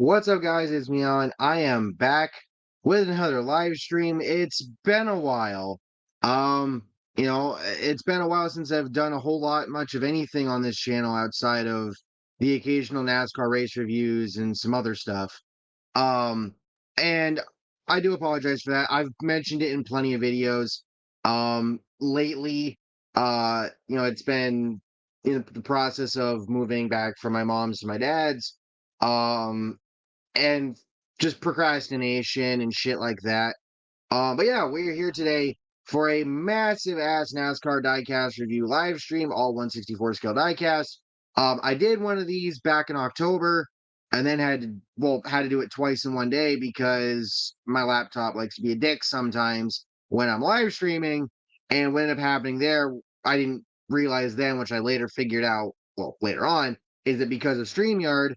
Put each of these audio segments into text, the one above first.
What's up, guys? It's me, Alan. I am back with another live stream. It's been a while. Um, it's been a while since I've done a whole lot, much of anything on this channel outside of the occasional NASCAR race reviews and some other stuff. Um, and I do apologize for that. I've mentioned it in plenty of videos. Lately, it's been in the process of moving back from my mom's to my dad's. Um, and just procrastination and shit like that. But yeah, we're here today for a massive ass NASCAR diecast review live stream, all 164 scale diecast. I did one of these back in October, and then had to do it twice in one day because my laptop likes to be a dick sometimes when I'm live streaming. And what ended up happening there, I didn't realize then, which I later figured out, well, later on, is that because of StreamYard,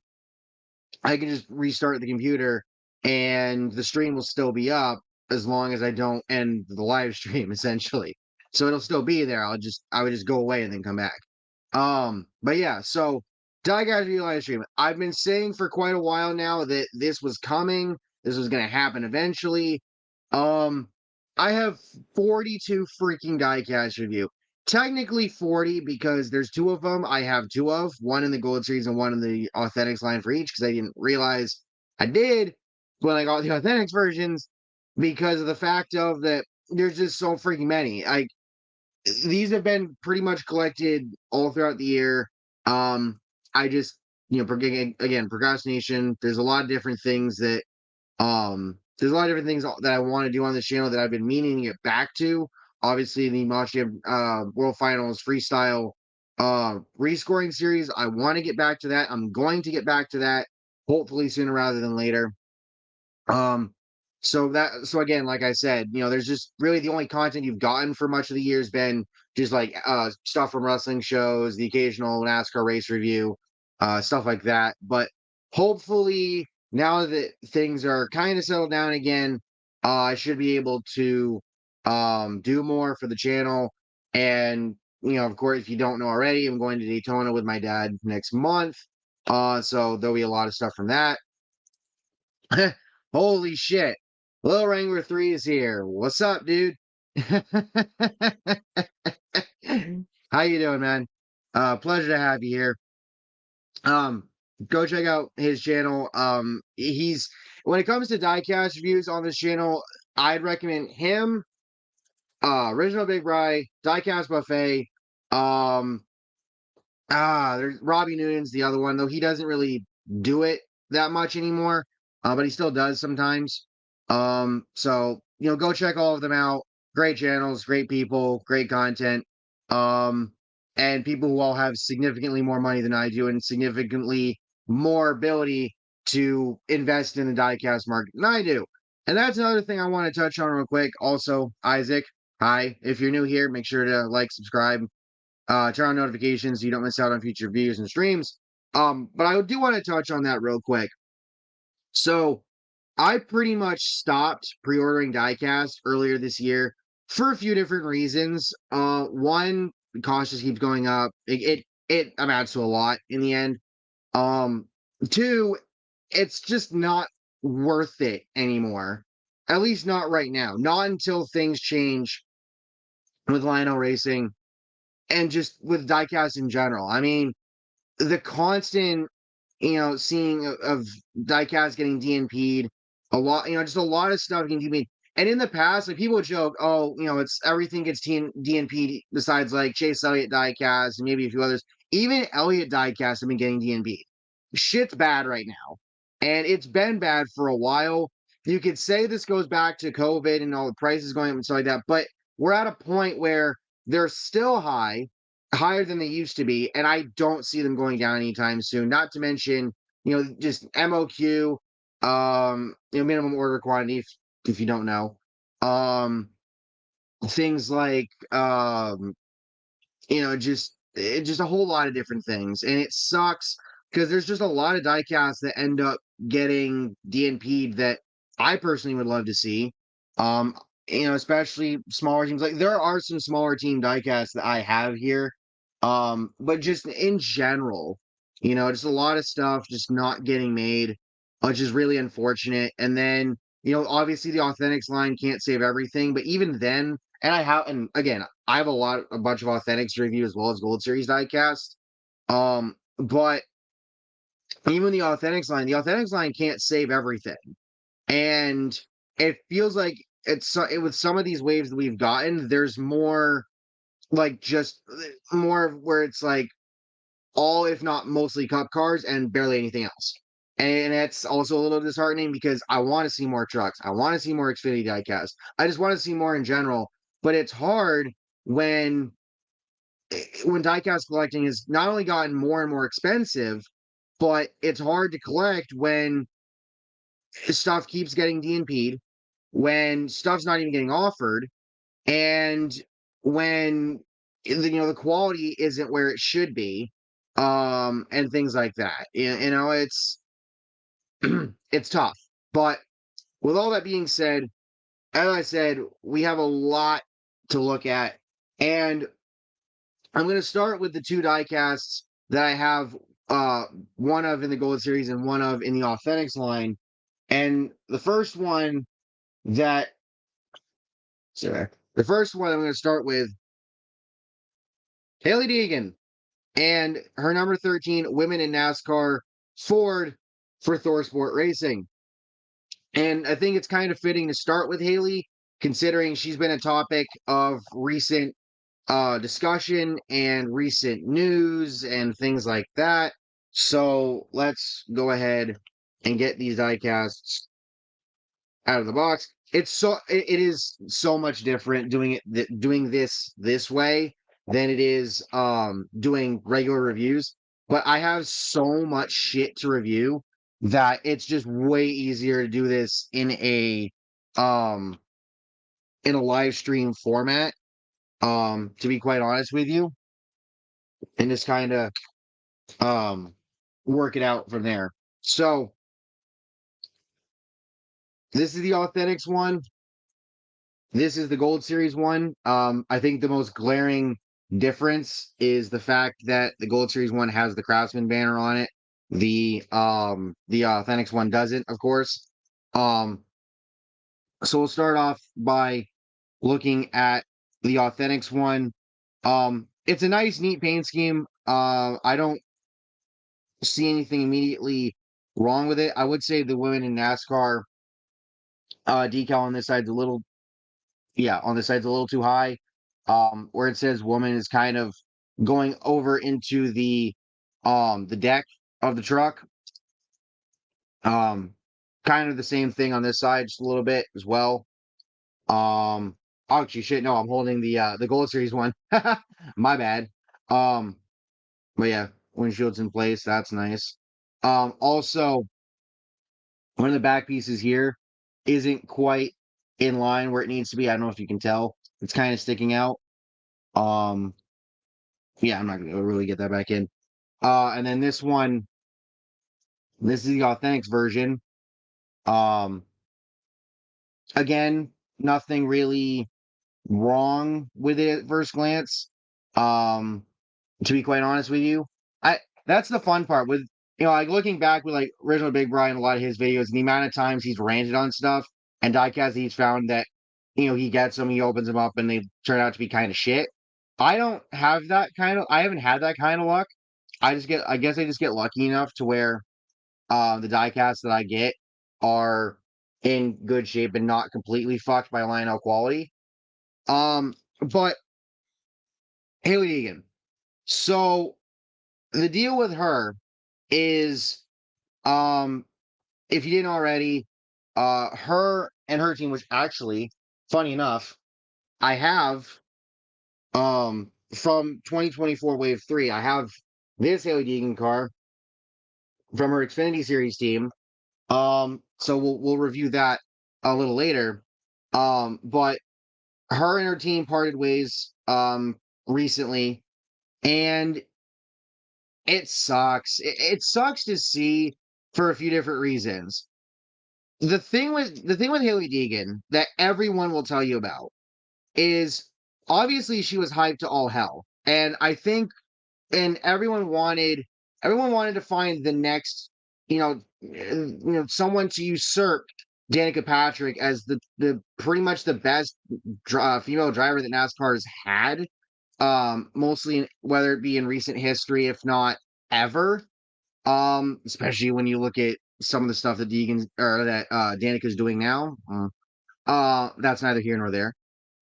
I can just restart the computer and the stream will still be up as long as I don't end the live stream essentially. So it'll still be there. I would just go away and then come back. But yeah, so Diecast Review live stream. I've been saying for quite a while now that this was coming. This was gonna happen eventually. Um, I have 42 freaking diecast review. Technically 40 because there's two of them I have two of, one in the Gold Series and one in the Authentics line for each because I didn't realize I did when I got the Authentics versions because of the fact of that there's just so freaking many. These have been pretty much collected all throughout the year. I just, again, procrastination. There's a lot of different things that I want to do on this channel that I've been meaning to get back to. Obviously, the Machia World Finals freestyle rescoring series. I want to get back to that. I'm going to get back to that hopefully sooner rather than later. Um, so again, like I said, there's just really the only content you've gotten for much of the year has been just like stuff from wrestling shows, the occasional NASCAR race review, stuff like that. But hopefully now that things are kind of settled down again, I should be able to do more for the channel. And of course, if you don't know already, I'm going to Daytona with my dad next month. So there'll be a lot of stuff from that. Holy shit. Little Wrangler 3 is here. What's up, dude? How you doing, man? Pleasure to have you here. Um, go check out his channel. He's when it comes to diecast reviews on this channel, I'd recommend him, Original Big Bry, Diecast Buffet, um, there's Robbie Noonan's the other one, though he doesn't really do it that much anymore, but he still does sometimes. So go check all of them out. Great channels, great people, great content, um, and people who all have significantly more money than I do and significantly more ability to invest in the diecast market than I do. And that's another thing I want to touch on real quick. Also, Isaac, hi. If you're new here, make sure to like, subscribe, turn on notifications so you don't miss out on future videos and streams. But I do want to touch on that real quick. So I pretty much stopped pre-ordering diecast earlier this year for a few different reasons. One, the cost just keeps going up. It amounts to a lot in the end. Um, Two, it's just not worth it anymore. At least not right now. Not until things change with Lionel Racing and just with diecast in general. I mean, the constant, seeing of diecast getting DNP'd, a lot, just a lot of stuff getting DNP'd. And in the past, like people would joke, oh, it's everything gets DNP'd besides like Chase Elliott diecast and maybe a few others. Even Elliott diecast have been getting DNP'd. Shit's bad right now. And it's been bad for a while. You could say this goes back to COVID and all the prices going up and stuff like that, but we're at a point where they're still higher than they used to be, and I don't see them going down anytime soon. Not to mention, just MOQ, minimum order quantity, if you don't know, um, things like, just a whole lot of different things, and it sucks because there's just a lot of diecasts that end up getting DNP'd that I personally would love to see. Um, especially smaller teams. Like there are some smaller team diecasts that I have here. But just in general, just a lot of stuff just not getting made. which is really unfortunate. And then, obviously the Authentics line can't save everything, but even then, and again, I have a bunch of Authentics to review as well as Gold Series diecast. But even the Authentics line can't save everything. And it feels like with some of these waves that we've gotten, there's more like just more where it's like all, if not mostly, cup cars and barely anything else. And that's also a little disheartening because I want to see more trucks. I want to see more Xfinity diecast. I just want to see more in general. But it's hard when diecast collecting has not only gotten more and more expensive, but it's hard to collect when stuff keeps getting DNP'd, when stuff's not even getting offered, and when the quality isn't where it should be, and things like that. It's it's tough. But with all that being said, as I said, we have a lot to look at, and I'm going to start with the two diecasts that I have, uh, one of in the Gold Series and one of in the Authentics line. And that sorry, the first one I'm going to start with Haley Deegan and her number 13 Women in NASCAR Ford for Thor Sport Racing. And I think it's kind of fitting to start with Haley, considering she's been a topic of recent discussion and recent news and things like that. So let's go ahead and get these diecasts out of the box. It is so much different doing this way than it is doing regular reviews. But I have so much shit to review that it's just way easier to do this um in a live stream format, to be quite honest with you, and just kind of um work it out from there. So this is the Authentics one. This is the Gold Series one. I think the most glaring difference is the fact that the Gold Series one has the Craftsman banner on it. The Authentics one doesn't, of course. Um, so we'll start off by looking at the Authentics one. It's a nice, neat paint scheme. I don't see anything immediately wrong with it. I would say the women in NASCAR decal on this side's a little, yeah, on this side's a little too high. Where it says woman is kind of going over into the deck of the truck. Um, Kind of the same thing on this side, just a little bit as well. Actually, shit, no, I'm holding the Gold Series one. My bad. Um, but yeah, windshield's in place. That's nice. Also, one of the back pieces here isn't quite in line where it needs to be. I don't know if you can tell. It's kind of sticking out. Um, yeah, I'm not gonna really get that back in. And then this is the Authentics version. Um, Again, nothing really wrong with it at first glance. Um, to be quite honest with you, I that's the fun part with like looking back with like original Big Brian, a lot of his videos, and the amount of times he's ranted on stuff and diecast he's found that he gets them, he opens them up, and they turn out to be kind of shit. I haven't had that kind of luck. I guess I just get lucky enough to where the diecasts that I get are in good shape and not completely fucked by Lionel quality. But Haley Deegan. So the deal with her is, um, if you didn't already, her and her team, which actually, funny enough, I have from 2024 Wave 3, I have this Haley Deegan car from her Xfinity Series team. So we'll review that a little later. But her and her team parted ways recently, and it sucks. It sucks to see for a few different reasons. The thing with Haley Deegan that everyone will tell you about is obviously she was hyped to all hell. And I think and everyone wanted to find the next, someone to usurp Danica Patrick as the pretty much the best female driver that NASCAR has had, mostly whether it be in recent history, if not ever. Especially when you look at some of the stuff that Danica's doing now. That's neither here nor there.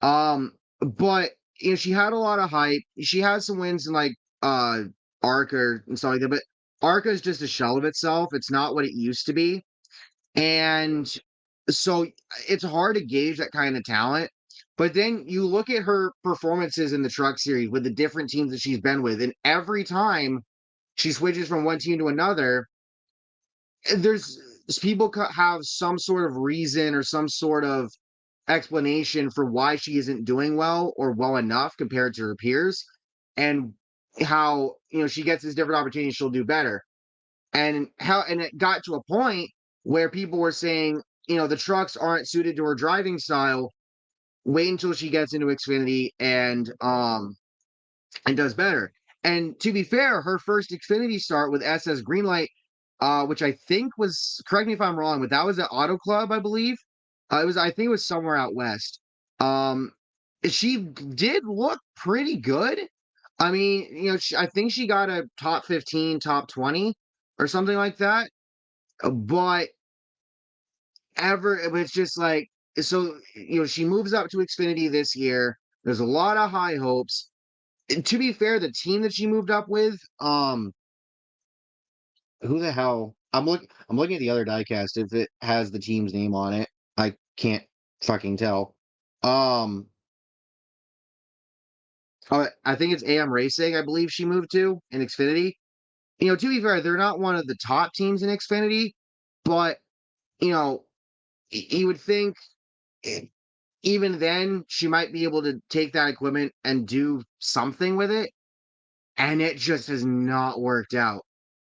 But she had a lot of hype. She had some wins in like ARCA and stuff like that, but ARCA is just a shell of itself. It's not what it used to be. And so it's hard to gauge that kind of talent. But then you look at her performances in the truck series with the different teams that she's been with, and every time she switches from one team to another, there's people have some sort of reason or some sort of explanation for why she isn't doing well or well enough compared to her peers, and how she gets these different opportunities, she'll do better. And it got to a point where people were saying, the trucks aren't suited to her driving style. Wait until she gets into Xfinity and does better. And to be fair, her first Xfinity start with SS Greenlight, which I think was, correct me if I'm wrong, but that was at Auto Club, I believe. I think it was somewhere out west. Um, she did look pretty good. I mean, I think she got a top 15, top 20 or something like that. But it's just like, so, she moves up to Xfinity this year. There's a lot of high hopes. To be fair, the team that she moved up with, who the hell? I'm looking at the other diecast if it has the team's name on it. I can't fucking tell. Um, I think it's AM Racing, I believe she moved to in Xfinity. To be fair, they're not one of the top teams in Xfinity, but you know, you would think even then she might be able to take that equipment and do something with it, and it just has not worked out.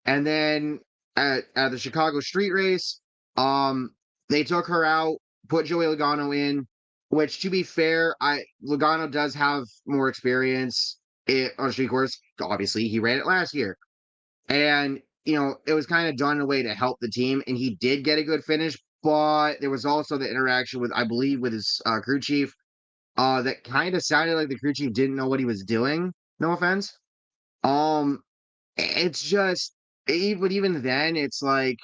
And then at the Chicago street race, they took her out, put Joey Logano in, which to be fair, Logano does have more experience on street course. Obviously, he ran it last year. And, it was kind of done in a way to help the team, and he did get a good finish, but there was also the interaction with, I believe, with his crew chief, that kind of sounded like the crew chief didn't know what he was doing. No offense. Um, it's just, but even then, it's like,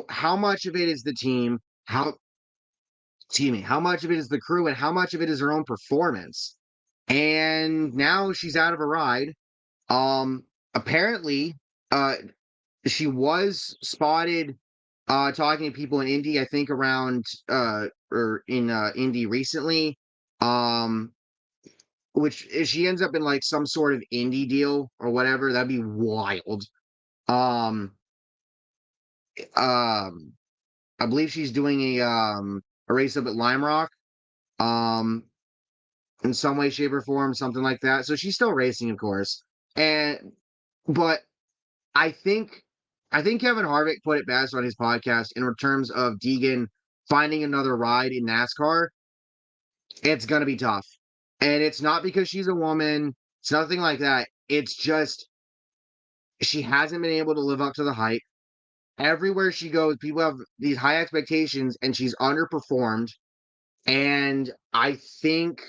how much of it is the team? Excuse me, how much of it is the crew, and how much of it is her own performance? And now she's out of a ride. Apparently, uh, she was spotted talking to people in Indy, I think around or in Indy recently. Um, which if she ends up in like some sort of indie deal or whatever, that'd be wild. Um, um, I believe she's doing a race up at Lime Rock, um, in some way, shape, or form, something like that. So she's still racing, of course. And but I think I think Kevin Harvick put it best on his podcast in terms of Deegan finding another ride in NASCAR. It's gonna be tough. And it's not because she's a woman, it's nothing like that. It's just she hasn't been able to live up to the hype. Everywhere she goes, people have these high expectations and she's underperformed. And I think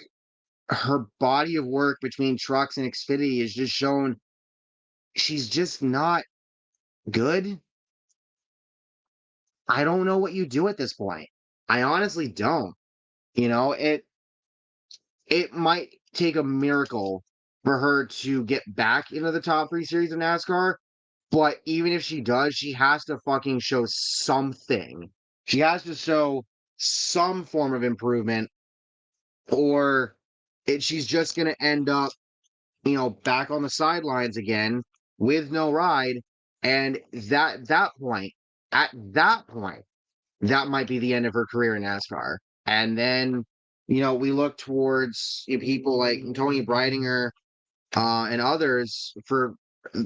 her body of work between trucks and Xfinity has just shown she's just not good. I don't know what you do at this point. I honestly don't. You know, it might take a miracle for her to get back into the top 3 series of NASCAR, but even if she does, she has to fucking show something. She has to show some form of improvement, or she's just going to end up, back on the sidelines again with no ride. And at that point, that might be the end of her career in NASCAR. And then, we look towards people like Tony Breidinger and others for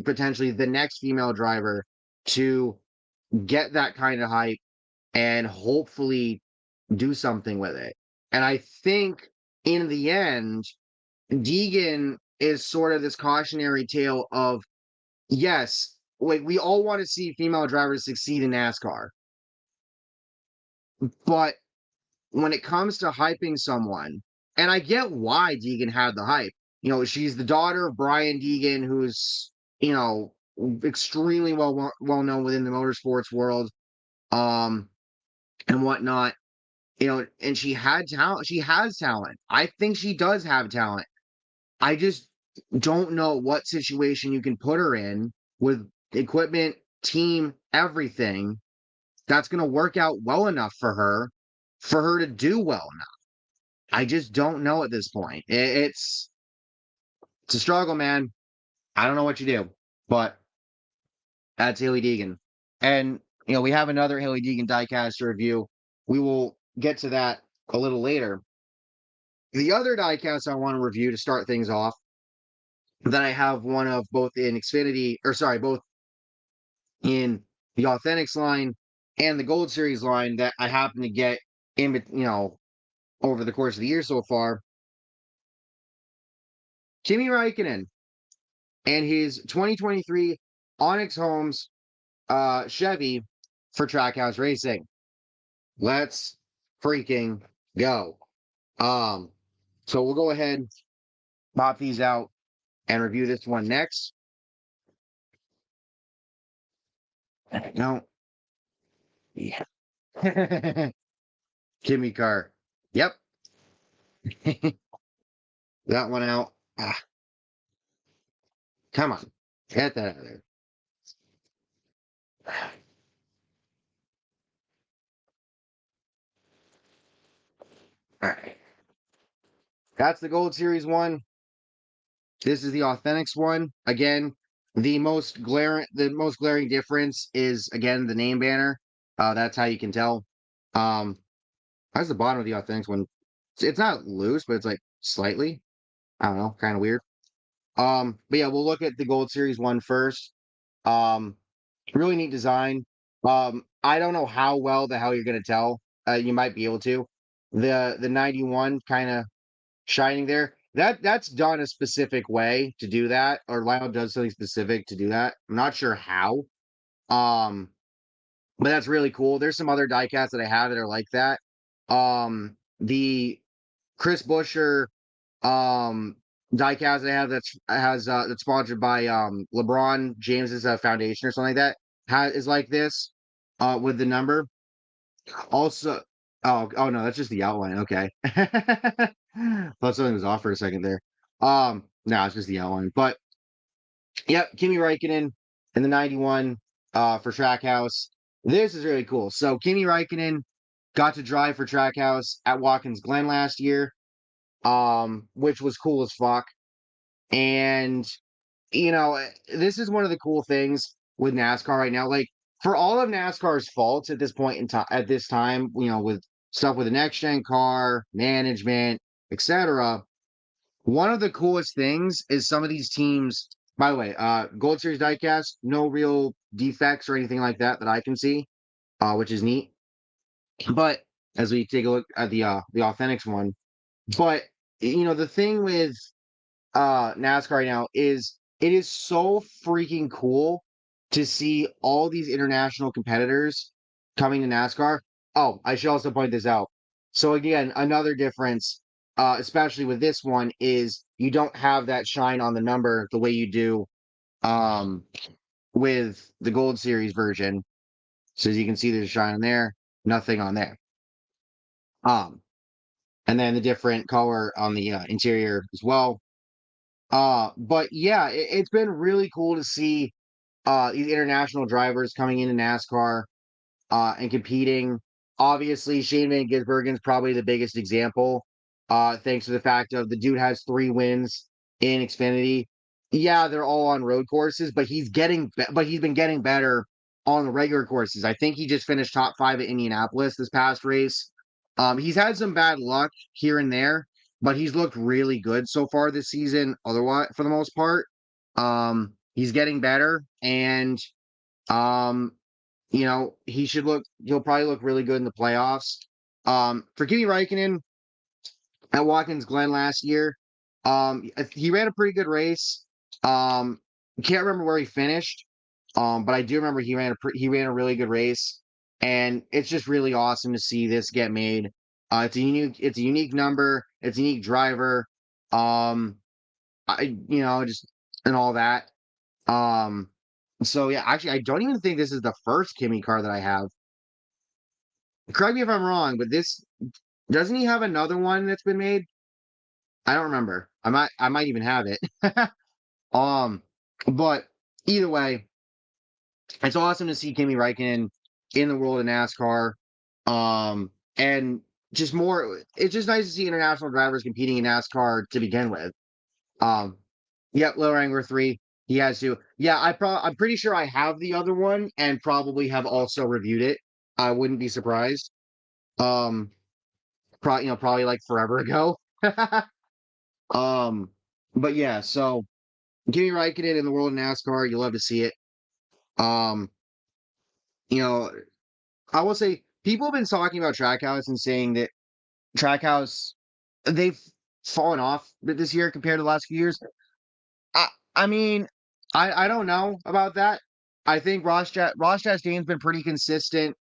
potentially the next female driver to get that kind of hype and hopefully do something with it. And I think in the end, Deegan is sort of this cautionary tale of, yes, like we all want to see female drivers succeed in NASCAR, but when it comes to hyping someone, and I get why Deegan had the hype. She's the daughter of Brian Deegan, who's extremely well known within the motorsports world, um, and whatnot. And she had talent. She has talent. I think she does have talent. I just don't know what situation you can put her in with equipment, team, everything that's going to work out well enough for her to do well enough. I just don't know at this point. It's a struggle, man. I don't know what you do, but that's Haley Deegan. And we have another Haley Deegan diecast review. We will get to that a little later. The other diecast I want to review to start things off, that I have one of both in Xfinity, or sorry, both in the Authentics line and the Gold Series line that I happen to get over the course of the year so far. Kimi Räikkönen and his 2023 Onyx Homes Chevy for Trackhouse Racing. Let's freaking go. So we'll go ahead, pop these out, and review this one next. No. Yeah. Kimmy car. Yep. That one out. Ah, come on. Get that out of there. All right. That's the Gold Series one. This is the Authentics one. Again, the most glaring difference is again the name banner. That's how you can tell. How's the bottom of the Authentics one? It's not loose, but it's like slightly. I don't know, kind of weird. But yeah, we'll look at the Gold Series one first. Um, really neat design. I don't know how well the hell you're gonna tell. You might be able to. The 91 kind of shining there. That's done a specific way to do that, or Lionel does something specific to do that. I'm not sure how. Um, but that's really cool. There's some other diecasts that I have that are like that. The Chris Buescher diecast I have that's sponsored by LeBron James's foundation or something like that is like this with the number. Also, oh no, that's just the outline. Okay. Thought something was off for a second there. No, it's just the outline. But yep, Kimi Räikkönen in the 91 for Trackhouse. This is really cool. So Kimi Räikkönen got to drive for Trackhouse at Watkins Glen last year, which was cool as fuck. And this is one of the cool things with NASCAR right now. Like for all of NASCAR's faults at this point in time, at this time, with stuff with the next gen car, management, etc. One of the coolest things is some of these teams. By the way, Gold Series diecast, no real defects or anything like that that I can see, which is neat. But as we take a look at the Authentics one, but the thing with NASCAR right now is it is so freaking cool to see all these international competitors coming to NASCAR. Oh, I should also point this out. So again, another difference, especially with this one, is you don't have that shine on the number the way you do um, with the Gold Series version. So as you can see, there's a shine on there, nothing on there. Um, and then the different color on the interior as well. But yeah, it's been really cool to see these international drivers coming into NASCAR and competing. Obviously, Shane Van Gisbergen's probably the biggest example, thanks to the fact of the dude has 3 wins in Xfinity. Yeah, they're all on road courses, but he's been getting better on the regular courses. I think he just finished top 5 at Indianapolis this past race. He's had some bad luck here and there, but he's looked really good so far this season. Otherwise, for the most part, he's getting better, and um, he'll probably look really good in the playoffs. For Kimi Räikkönen at Watkins Glen last year, he ran a pretty good race. Can't remember where he finished, But I do remember he ran a really good race, and it's just really awesome to see this get made. It's a unique number, it's a unique driver, um, just and all that. Um, so yeah, actually, I don't even think this is the first Kimmy car that I have. Correct me if I'm wrong, but this doesn't he have another one that's been made? I don't remember. I might even have it. Um, but either way, it's awesome to see Kimi Räikkönen in the world of NASCAR. And just more, it's just nice to see international drivers competing in NASCAR to begin with. Um, yep, Lower Angler 3. He has to. Yeah, I'm pretty sure I have the other one and probably have also reviewed it. I wouldn't be surprised. Um, probably like forever ago. um, but yeah, so Kimi Räikkönen in the world of NASCAR, you love to see it. Um, you know, I will say people have been talking about Trackhouse and saying that Trackhouse they've fallen off this year compared to the last few years. I I mean, I don't know about that. I think Ross Chastain's been pretty consistent.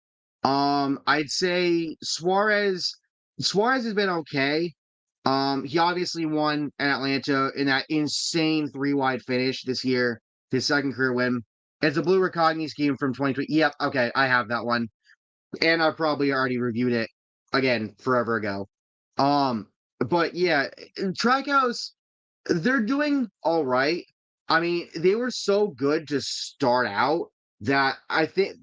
I'd say Suarez has been okay. He obviously won in Atlanta in that insane three wide finish this year, his second career win. It's a blue Recogni scheme from 2020. Yep, okay, I have that one. And I probably already reviewed it again forever ago. Um, but yeah, Trackhouse, they're doing all right. I mean, they were so good to start out that I think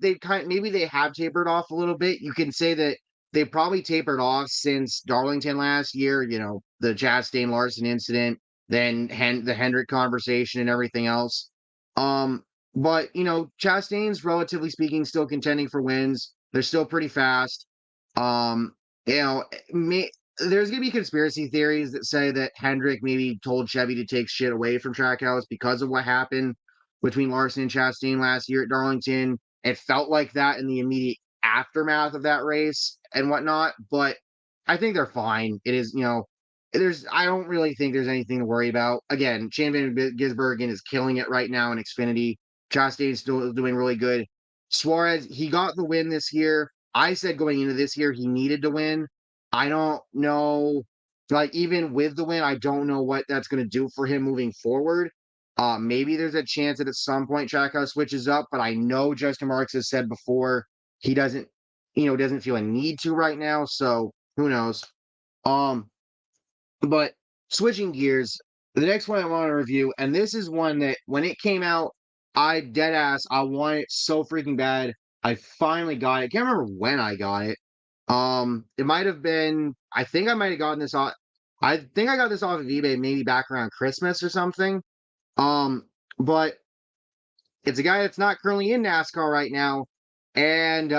maybe they have tapered off a little bit. You can say that they probably tapered off since Darlington last year, the Chastain Larson incident, then the Hendrick conversation and everything else. Um, but Chastain's relatively speaking still contending for wins. They're still pretty fast. Um, you know, may, there's gonna be conspiracy theories that say that Hendrick maybe told Chevy to take shit away from Trackhouse because of what happened between Larson and Chastain last year at Darlington. It felt like that in the immediate aftermath of that race and whatnot, but I think they're fine. It is, I don't really think there's anything to worry about. Again, Shane Van Gisbergen is killing it right now in Xfinity. Chastain's still doing really good. Suarez, he got the win this year. I said going into this year he needed to win. I don't know, like even with the win, I don't know what that's going to do for him moving forward. Maybe there's a chance that at some point Trackhouse switches up, but I know Justin Marks has said before he doesn't feel a need to right now. So who knows? Um, but switching gears, the next one I want to review, and this is one that when it came out, I want it so freaking bad. I finally got it. Can't remember when I got it. It might have been. I think I might have gotten this off. I think I got this off of eBay maybe back around Christmas or something. Um, but it's a guy that's not currently in NASCAR right now. And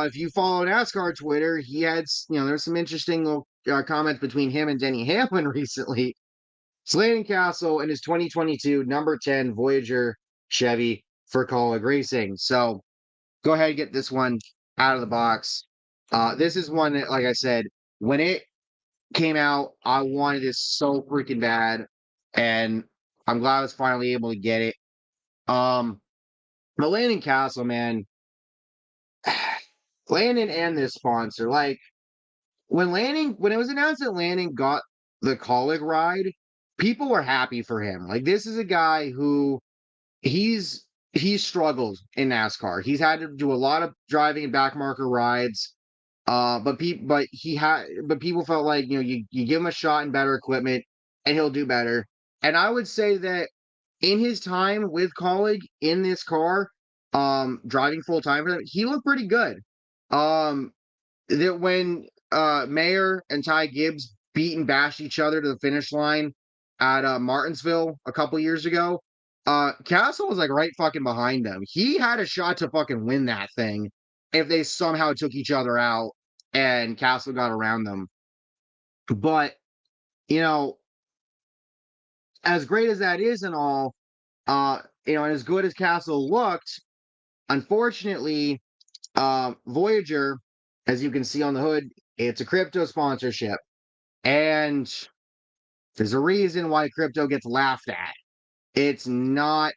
if you follow NASCAR Twitter, he had there's some interesting little comments between him and Denny Hamlin recently. Slayton Castle in his 2022 number 10 Voyager Chevy for Colleague Racing. So go ahead and get this one out of the box. This is one that, like I said, when it came out, I wanted this so freaking bad, and I'm glad I was finally able to get it. But Landon Castle, man, Landon and this sponsor, like when it was announced that Landon got the Colleague ride, people were happy for him. Like this is a guy who he's struggled in NASCAR. He's had to do a lot of driving and back marker rides. But people felt like you give him a shot and better equipment and he'll do better. And I would say that in his time with Colleague in this car, driving full time for them, he looked pretty good. Um, that when Mayer and Ty Gibbs beat and bashed each other to the finish line at Martinsville a couple years ago, Castle was like right fucking behind them. He had a shot to fucking win that thing if they somehow took each other out and Castle got around them. But you know, as great as that is and all, and as good as Castle looked, unfortunately, Voyager, as you can see on the hood, it's a crypto sponsorship. And there's a reason why crypto gets laughed at. It's not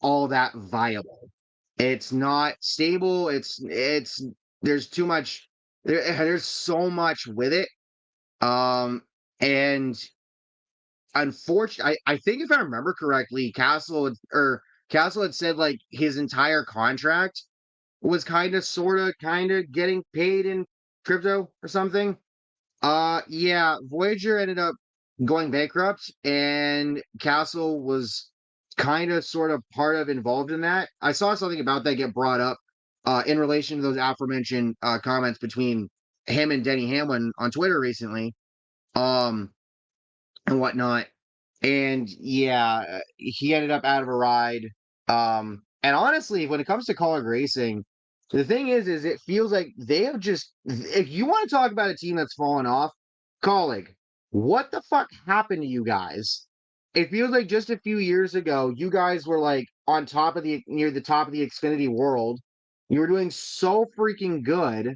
all that viable. It's not stable. There's too much. There's so much with it. Um, and unfortunately, I think if I remember correctly, Castle had said like his entire contract was kind of getting paid in crypto or something. Yeah, Voyager ended up going bankrupt, and Castle was kind of sort of part of involved in that. I saw something about that get brought up in relation to those aforementioned comments between him and Denny Hamlin on Twitter recently, um, and whatnot. And yeah, he ended up out of a ride. And honestly, when it comes to college racing, the thing is it feels like they have just, if you want to talk about a team that's fallen off, Colleague, what the fuck happened to you guys? It feels like just a few years ago, you guys were like on top of near the top of the Xfinity world. You were doing so freaking good.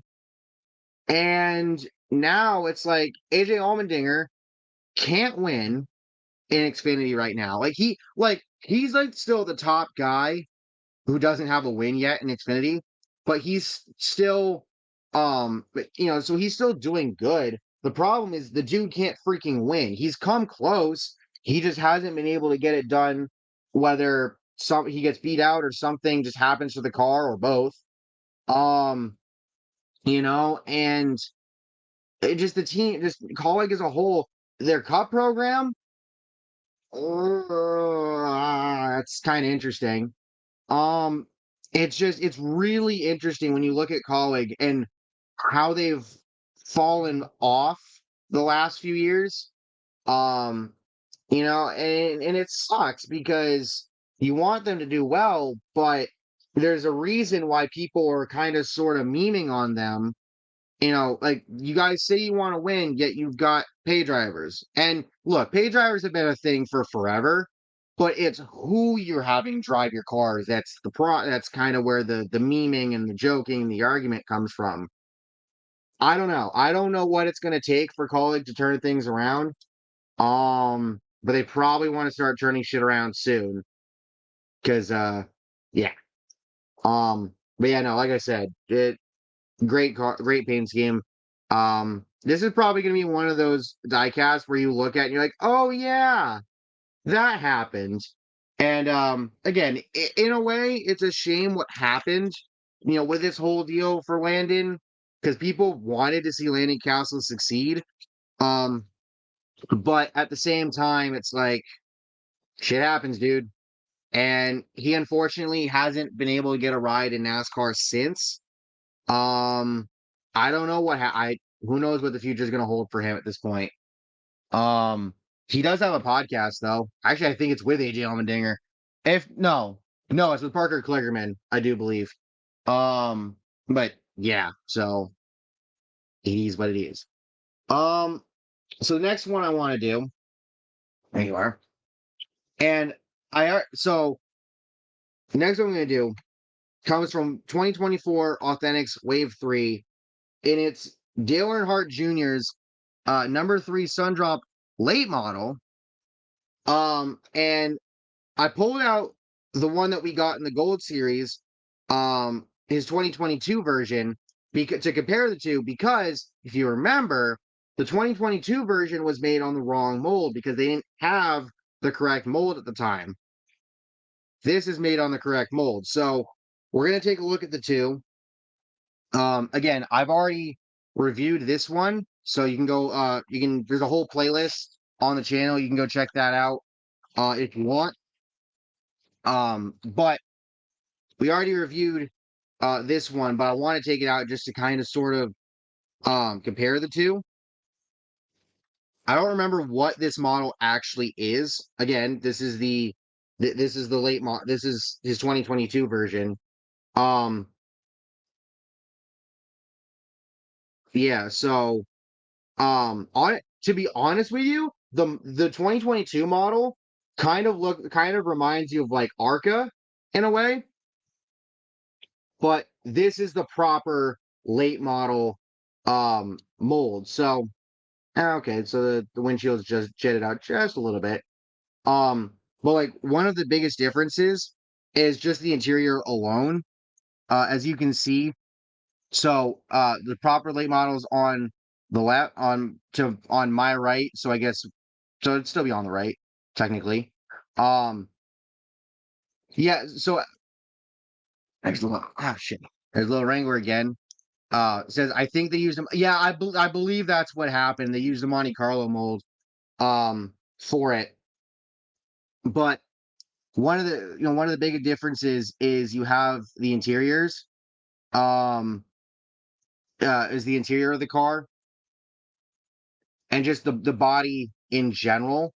And now it's like AJ Allmendinger can't win in Xfinity right now. He's like still the top guy who doesn't have a win yet in Xfinity, but he's still so he's still doing good. The problem is the dude can't freaking win. He's come close. He just hasn't been able to get it done, whether he gets beat out or something just happens to the car or both. Um, and it just the team, just Colleague as a whole, their cup program, that's kind of interesting. Um, it's really interesting when you look at Colleague and how they've fallen off the last few years. Um, and it sucks because you want them to do well, but there's a reason why people are kind of sort of memeing on them. Like you guys say you want to win, yet you've got pay drivers. And look, pay drivers have been a thing for forever, but it's who you're having drive your cars. That's kind of where the memeing and the joking and the argument comes from. I don't know. I don't know what it's gonna take for Colleague to turn things around. But they probably want to start turning shit around soon. Cause yeah. But yeah, no, like I said, great paint scheme. This is probably going to be one of those diecasts where you look at and you're like, oh yeah, that happened. And again, in a way, it's a shame what happened, with this whole deal for Landon, because people wanted to see Landon Castle succeed. Um, but at the same time, it's like shit happens, dude. And he unfortunately hasn't been able to get a ride in NASCAR since. Um, I don't know I who knows what the future is going to hold for him at this point. Um, he does have a podcast though. Actually, I think it's with AJ Allmendinger. If no, it's with Parker Kligerman, I do believe. Um, but yeah, so it is what it is. Um, so the next one I want to do, there you are, and so the next one I'm going to do comes from 2024 Authentics Wave 3, and it's Dale Earnhardt Jr.'s number 3 Sundrop late model. And I pulled out the one that we got in the Gold Series, his 2022 version, to compare the two, because if you remember, the 2022 version was made on the wrong mold because they didn't have the correct mold at the time. This is made on the correct mold. So we're going to take a look at the two. Again, I've already reviewed this one, so you can go there's a whole playlist on the channel. You can go check that out if you want. But we already reviewed this one, but I want to take it out just to kind of sort of compare the two. I don't remember what this model actually is. Again, this is the late model. This is his 2022 version. Um, yeah, so to be honest with you, the 2022 model kind of reminds you of like Arca in a way, but this is the proper late model mold. So okay, so the windshield's just jetted out just a little bit. But like one of the biggest differences is just the interior alone. as you can see, so the proper late models on the left on my right, so I guess so it'd still be on the right, technically. Um yeah, so there's a little shit. There's a little Wrangler again. Says I think they used them. Yeah, I believe that's what happened. They used the Monte Carlo mold for it. But one of the big differences is you have the interiors. Um is the interior of the car and just the body in general.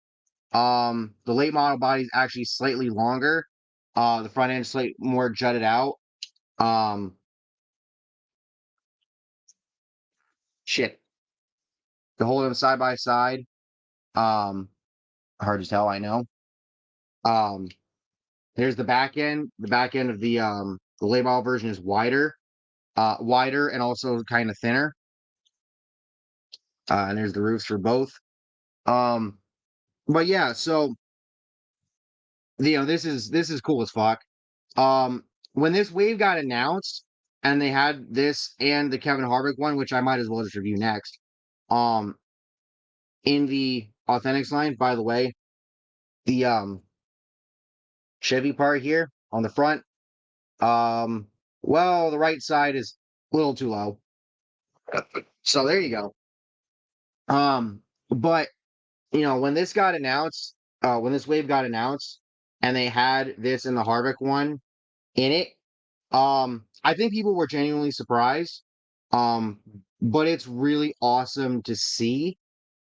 The late model body is actually slightly longer. The front end slightly more jutted out. Um shit. To hold them side by side. Um hard to tell, I know. Um There's the back end. The back end of the late model version is wider and also kind of thinner. And there's the roofs for both. Um but yeah, so this is cool as fuck. When this wave got announced and they had this and the Kevin Harvick one, which I might as well just review next. Um, in the Authentics line, by the way, the Chevy part here on the front, um, well, the right side is a little too low. So there you go. But when this got announced, when this wave got announced, and they had this in the Harvick one in it, I think people were genuinely surprised. Um, but it's really awesome to see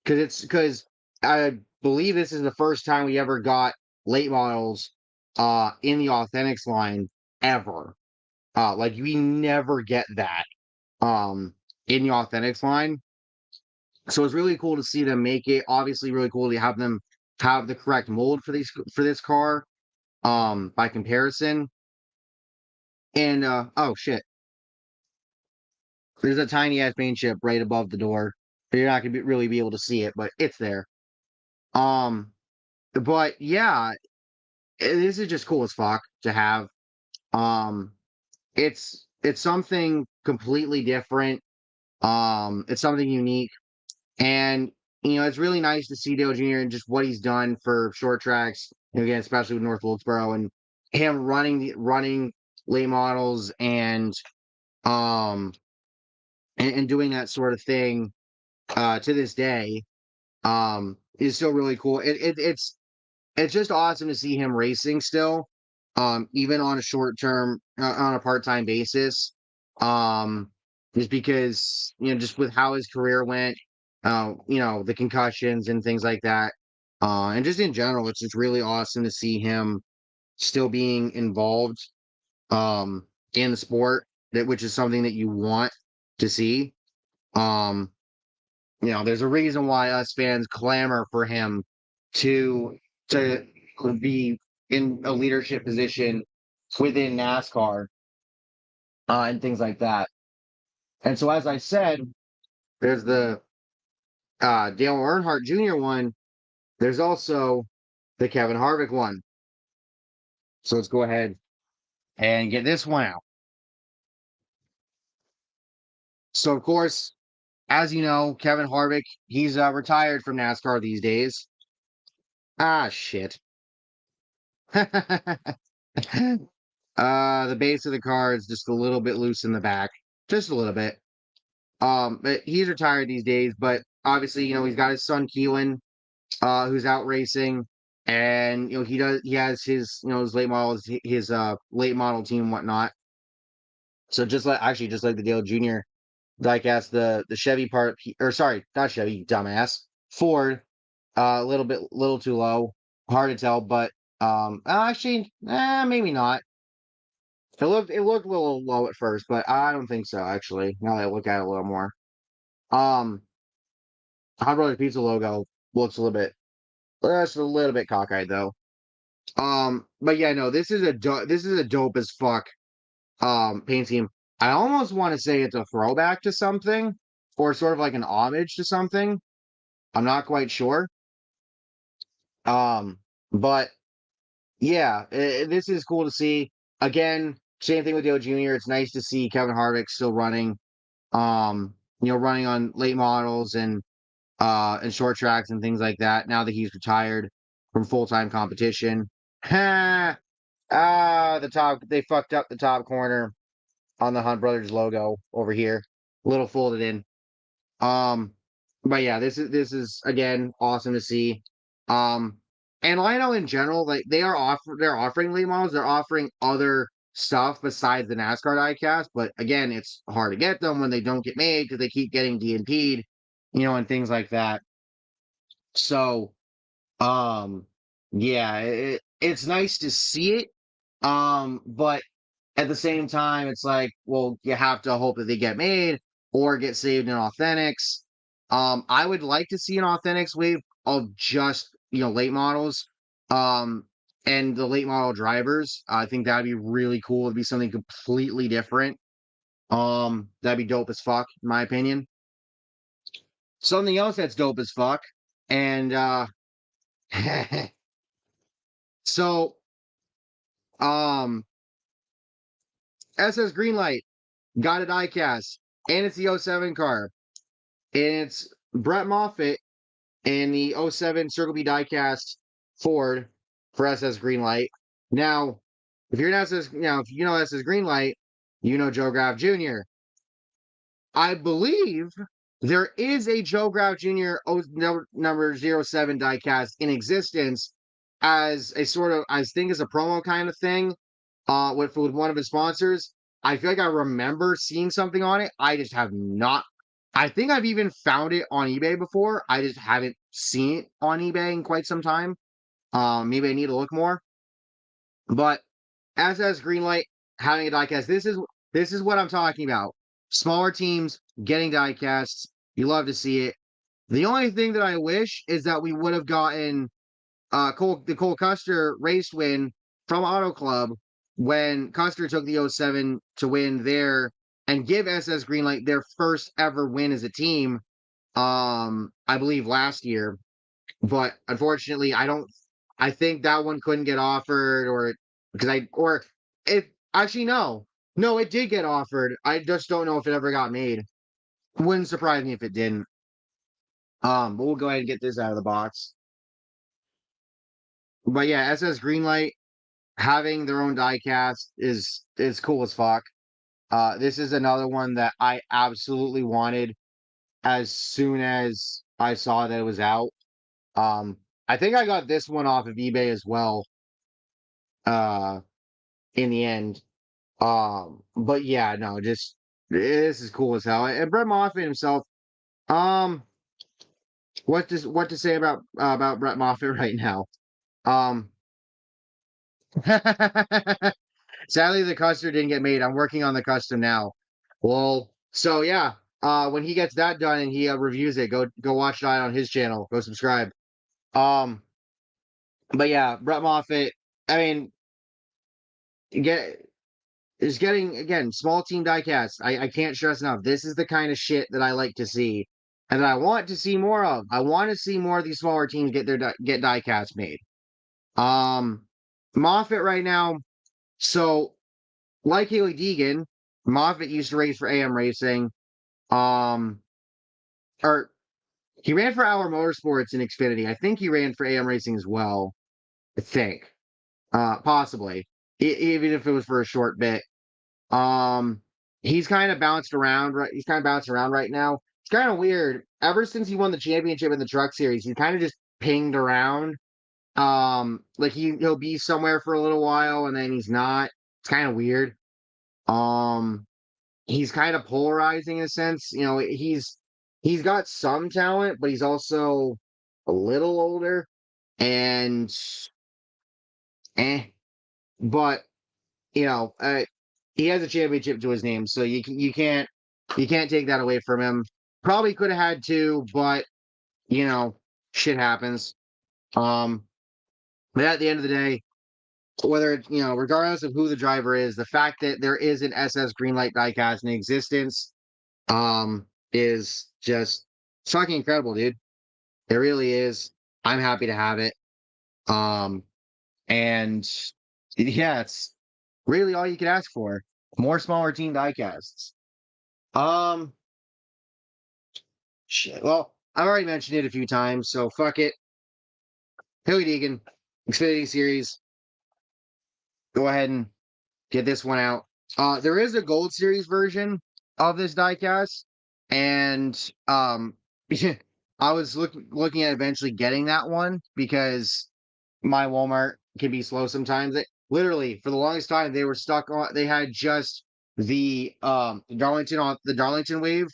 because I believe this is the first time we ever got late models in the Authentics line ever. Like we never get that in the Authentics line. So it's really cool to see them make it. Obviously, really cool to have them have the correct mold for this car. By comparison. And oh shit, there's a tiny ass paint chip right above the door. You're not gonna really be able to see it, but it's there. Um, but yeah, this is just cool as fuck to have. Um, it's something completely different. It's something unique, and it's really nice to see Dale Jr. and just what he's done for short tracks. Again, especially with North Wilkesboro and him running late models um and doing that sort of thing to this day is still really cool. It's just awesome to see him racing still, even on a short term, on a part time basis. Um, just because just with how his career went, the concussions and things like that, and just in general, it's just really awesome to see him still being involved, in the sport which is something that you want to see. Um, there's a reason why us fans clamor for him to to be in a leadership position within NASCAR and things like that. And so, as I said, there's the Dale Earnhardt Jr. one. There's also the Kevin Harvick one. So let's go ahead and get this one out. So, of course, as you know, Kevin Harvick, he's retired from NASCAR these days. Ah, shit. The base of the car is just a little bit loose in the back, just a little bit. But he's retired these days. But obviously, he's got his son Keelan, who's out racing, and he has his late models, his late model team and whatnot. So just like the Dale Jr. diecast, the Chevy part, or sorry, not Chevy, dumbass, Ford, a little too low, hard to tell, but actually, maybe not. It looked a little low at first, but I don't think so actually. Now that I look at it a little more. Um Hot Brothers Pizza logo looks just a little bit cockeyed though. But yeah, no, this is a dope as fuck paint scheme. I almost want to say it's a throwback to something or sort of like an homage to something. I'm not quite sure. But yeah, this is cool to see. Again, Same thing with Dale Jr. It's nice to see Kevin Harvick still running, running on late models and short tracks and things like that. Now that he's retired from full time competition, the top they fucked up the top corner on the Hunt Brothers logo over here, a little folded in. Um, but yeah, this is again awesome to see. Um, and Lionel in general, like they're offering late models, they're offering other stuff besides the NASCAR diecast. But again, it's hard to get them when they don't get made because they keep getting DNP'd, and things like that. So, um, yeah, it's nice to see it. But at the same time, it's like, well, you have to hope that they get made or get saved in authentics. I would like to see an authentics wave of just, late models. Um, and the late model drivers. I think that'd be really cool. It'd be something completely different. That'd be dope as fuck, in my opinion. Something else that's dope as fuck. And so um SS Greenlight got a diecast, and it's the '07 car. And it's Brett Moffitt and the '07 Circle B diecast Ford for SS Greenlight. Now, if you know SS Greenlight, you know Joe Graf Jr. I believe there is a Joe Graf Jr. Number 07 diecast in existence as a sort of, I think, as a promo kind of thing with one of his sponsors. I feel like I remember seeing something on it. I just have not. I think I've even found it on eBay before. I just haven't seen it on eBay in quite some time. Maybe I need to look more. But as Greenlight having a diecast, this is what I'm talking about. Smaller teams getting diecasts. You love to see it. The only thing that I wish is that we would have gotten the Cole Custer race win from Auto Club when Custer took the '07 to win there and give SS Greenlight their first ever win as a team. I believe last year, but unfortunately, I think that one couldn't get offered, or because I or if actually no, it did get offered. I just don't know if it ever got made. Wouldn't surprise me if it didn't. But we'll go ahead and get this out of the box. But yeah, SS Greenlight having their own diecast is cool as fuck. This is another one that I absolutely wanted as soon as I saw that it was out. Um, I think I got this one off of eBay as well. Uh, in the end. But yeah, no, just this is cool as hell. And Brett Moffitt himself. Um, what to say about Brett Moffitt right now? Um, sadly, the custom didn't get made. I'm working on the custom now. Well, so yeah, when he gets that done and he reviews it, go watch that on his channel. Go subscribe. Um, but yeah, Brett Moffitt. I mean, get is getting again small team diecast. I can't stress enough. This is the kind of shit that I like to see, and that I want to see more of. I want to see more of these smaller teams get diecast made. Um, Moffitt right now. So like Haley Deegan, Moffitt used to race for AM Racing. Um, or he ran for Our Motorsports in Xfinity. I think he ran for AM Racing as well. I think, possibly, even if it was for a short bit. Um, he's kind of bounced around. Right, he's kind of bounced around right now. It's kind of weird. Ever since he won the championship in the Truck Series, he's kind of just pinged around. Like he'll be somewhere for a little while and then he's not. It's kind of weird. Um, he's kind of polarizing in a sense. He's got some talent, but he's also a little older and eh. But you know, uh, he has a championship to his name, so you can't take that away from him. Probably could have had two, but shit happens. Um, but at the end of the day, whether it's regardless of who the driver is, the fact that there is an SS Greenlight diecast in existence, is just fucking incredible, dude. It really is. I'm happy to have it. Um, and yeah, it's really all you could ask for. More smaller team diecasts. Um, shit. Well, I've already mentioned it a few times, so fuck it. Hilly Deegan, Xfinity Series. Go ahead and get this one out. There is a Gold Series version of this diecast, and I was looking at eventually getting that one because my Walmart can be slow sometimes. Literally for the longest time they were stuck on. They had just the Darlington wave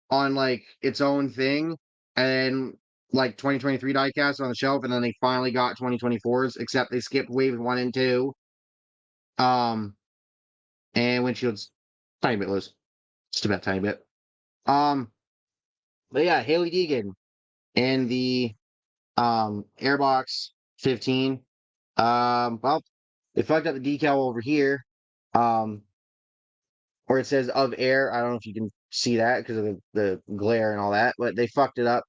on like its own thing, and like 2023 diecast on the shelf, and then they finally got 2024s. Except they skipped wave 1 and 2. Um, and windshields tiny bit loose, just about tiny bit. Um, but yeah, Haley Deegan in the Airbox 15. Well, they fucked up the decal over here. Um, where it says of air. I don't know if you can see that because of the glare and all that, but they fucked it up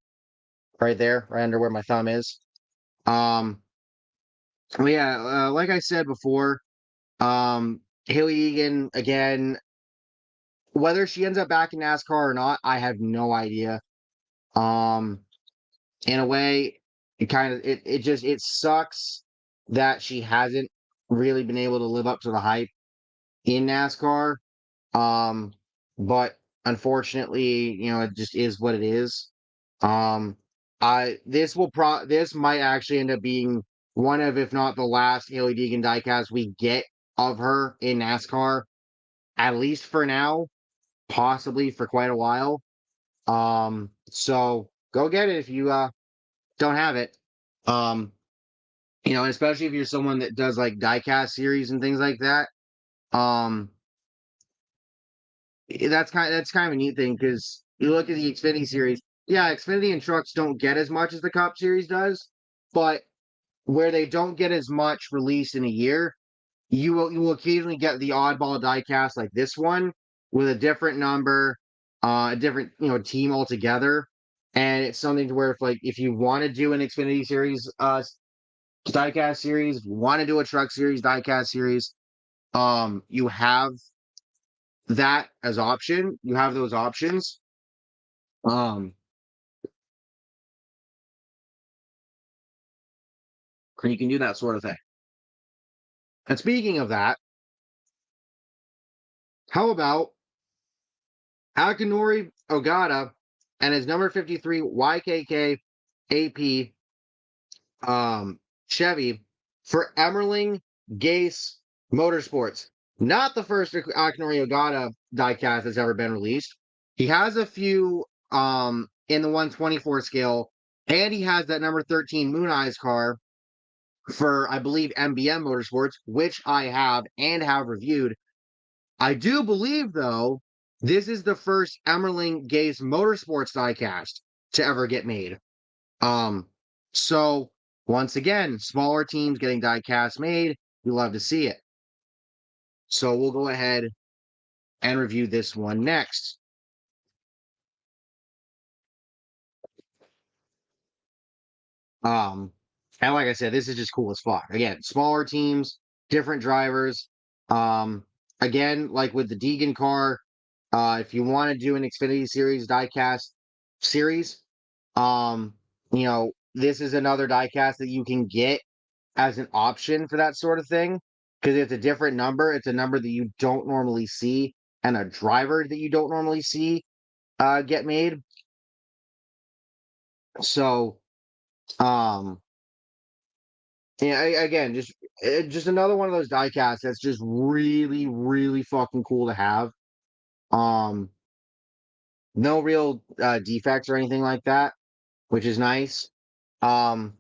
right there, right under where my thumb is. Um, well, yeah, like I said before, Haley Egan again. Whether she ends up back in NASCAR or not, I have no idea. Um, in a way, it sucks that she hasn't really been able to live up to the hype in NASCAR. Um, but unfortunately, it just is what it is. Um, this might actually end up being one of, if not the last, Haley Deegan diecast we get of her in NASCAR, at least for now, possibly for quite a while. So go get it if you don't have it. Um, especially if you're someone that does like diecast series and things like that. Um, that's kind of a neat thing because you look at the Xfinity series. Yeah, Xfinity and trucks don't get as much as the Cup series does, but where they don't get as much released in a year, you will occasionally get the oddball diecast like this one with a different number, a different team altogether, and it's something to where if you want to do an Xfinity series diecast series, want to do a truck series diecast series, you have that as option. You have those options. Um, you can do that sort of thing. And speaking of that, how about Akinori Ogata and his number 53 YKK AP Chevy for Emmerling Gase Motorsports. Not the first Akinori Ogata diecast that's ever been released. He has a few in the 124 scale, and he has that number 13 Moon Eyes car for, I believe, MBM Motorsports, which I have and have reviewed. I do believe, though, this is the first Emmerling Gase Motorsports diecast to ever get made. Um, so once again, smaller teams getting diecast made, we love to see it. So we'll go ahead and review this one next. Um, and like I said, this is just cool as fuck. Again, smaller teams, different drivers. Um, again, like with the Deegan car, if you want to do an Xfinity Series diecast series, um, this is another diecast that you can get as an option for that sort of thing because it's a different number. It's a number that you don't normally see and a driver that you don't normally see get made. So, um, yeah, again, just another one of those diecasts that's just really, really fucking cool to have. Um, no real defects or anything like that, which is nice. Um,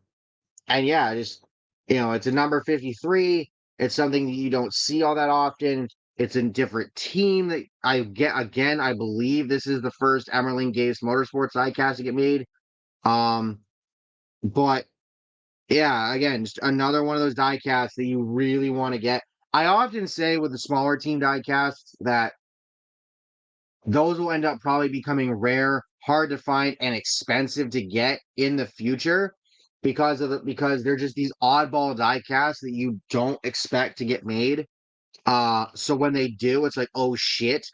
and yeah, just it's a number 53. It's something that you don't see all that often. It's a different team that I get. Again, I believe this is the first Emmerling Gase Motorsports diecast to get made. Um, but yeah, again, just another one of those diecasts that you really want to get. I often say with the smaller team diecasts that those will end up probably becoming rare, hard to find, and expensive to get in the future because they're just these oddball diecasts that you don't expect to get made. So when they do, it's like, oh shit,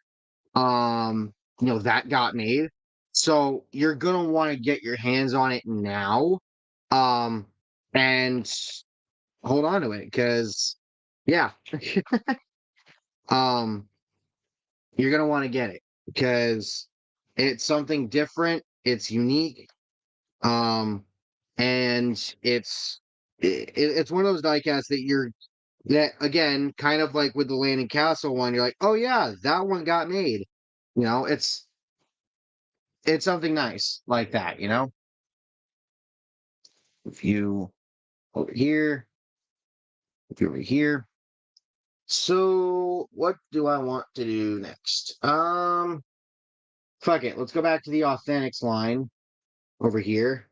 that got made. So you're gonna want to get your hands on it now, um, and hold on to it because, yeah, um, you're gonna want to get it because it's something different, it's unique, um, and it's one of those diecasts that again, kind of like with the Landing Castle one, you're like, oh yeah, that one got made. It's something nice like that, If you over here, if you over here. So what do I want to do next? Fuck it. Let's go back to the Authentics line over here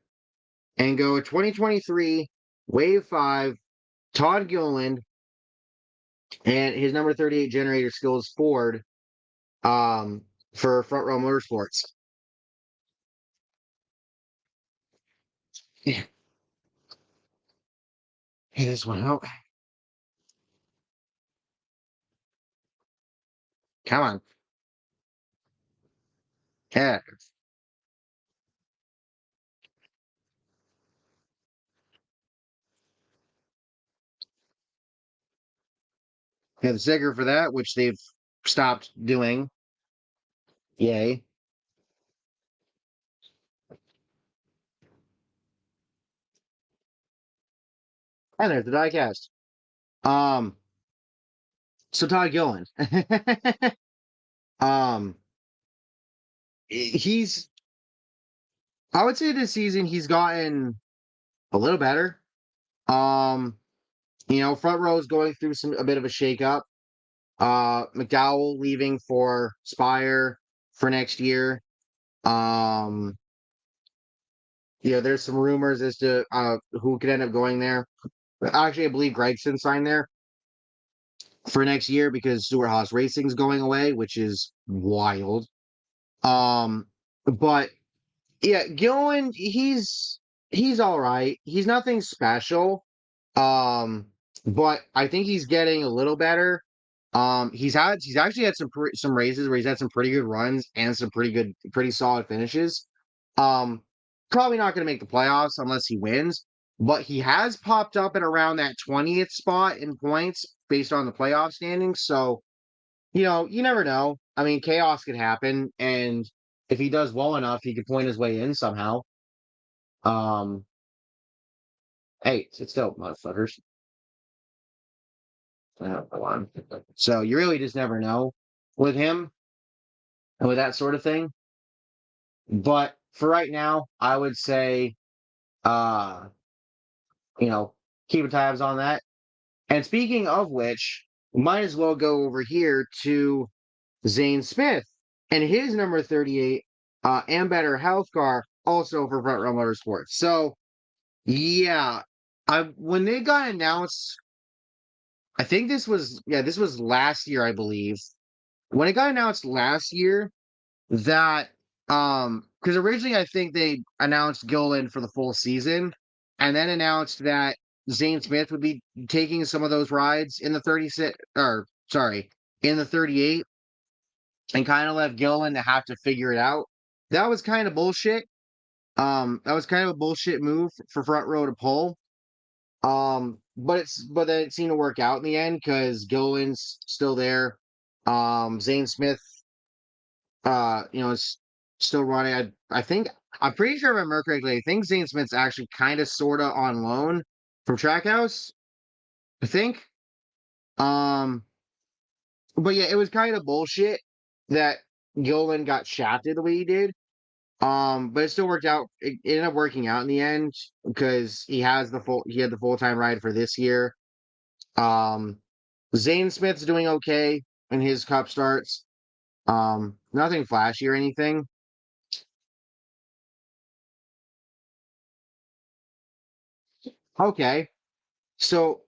and go 2023 Wave 5, Todd Gilliland, and his number 38 generator skills Ford um for Front Row Motorsports. Yeah. Hey, this one out. Come on. Yeah. Yeah, the sticker for that, which they've stopped doing. Yay. And there's the diecast. Um, so Todd Gillen. um, he's I would say this season he's gotten a little better. Um, front row is going through a bit of a shakeup. McDowell leaving for Spire for next year. Um, there's some rumors as to who could end up going there. Actually, I believe Gregson signed there for next year because Stuart Haas Racing's going away, which is wild. But yeah, Gillen, he's all right. He's nothing special. Um, but I think he's getting a little better. He's actually had some races where he's had some pretty good runs and some pretty solid finishes. Um, Probably not going to make the playoffs unless he wins, but he has popped up at around that 20th spot in points based on the playoff standings. So, you never know. I mean, chaos could happen, and if he does well enough, he could point his way in somehow. Um, Hey, sit still, motherfuckers. Go on. So you really just never know with him and with that sort of thing. But for right now, I would say, uh, you know, keep tabs on that. And speaking of which, might as well go over here to Zane Smith and his number 38, and better health car, also for Front Row Motorsports. So yeah, I when they got announced, I think this was last year, I believe. When it got announced last year that because originally I think they announced Gillen for the full season and then announced that Zane Smith would be taking some of those rides in the 36 or sorry, in the 38 and kind of left Gillen to have to figure it out. That was kind of bullshit. That was kind of a bullshit move for Front Row to pull. But then it seemed to work out in the end because Gillen's still there. Zane Smith, is still running. I think I'm pretty sure if I remember correctly. I think Zane Smith's actually kind of sorta on loan from Trackhouse. I think. Um, but yeah, it was kind of bullshit that Gillen got shafted the way he did. But it still worked out. It ended up working out in the end because he had the full-time ride for this year. Um, Zane Smith's doing okay in his cup starts. Nothing flashy or anything. Okay, so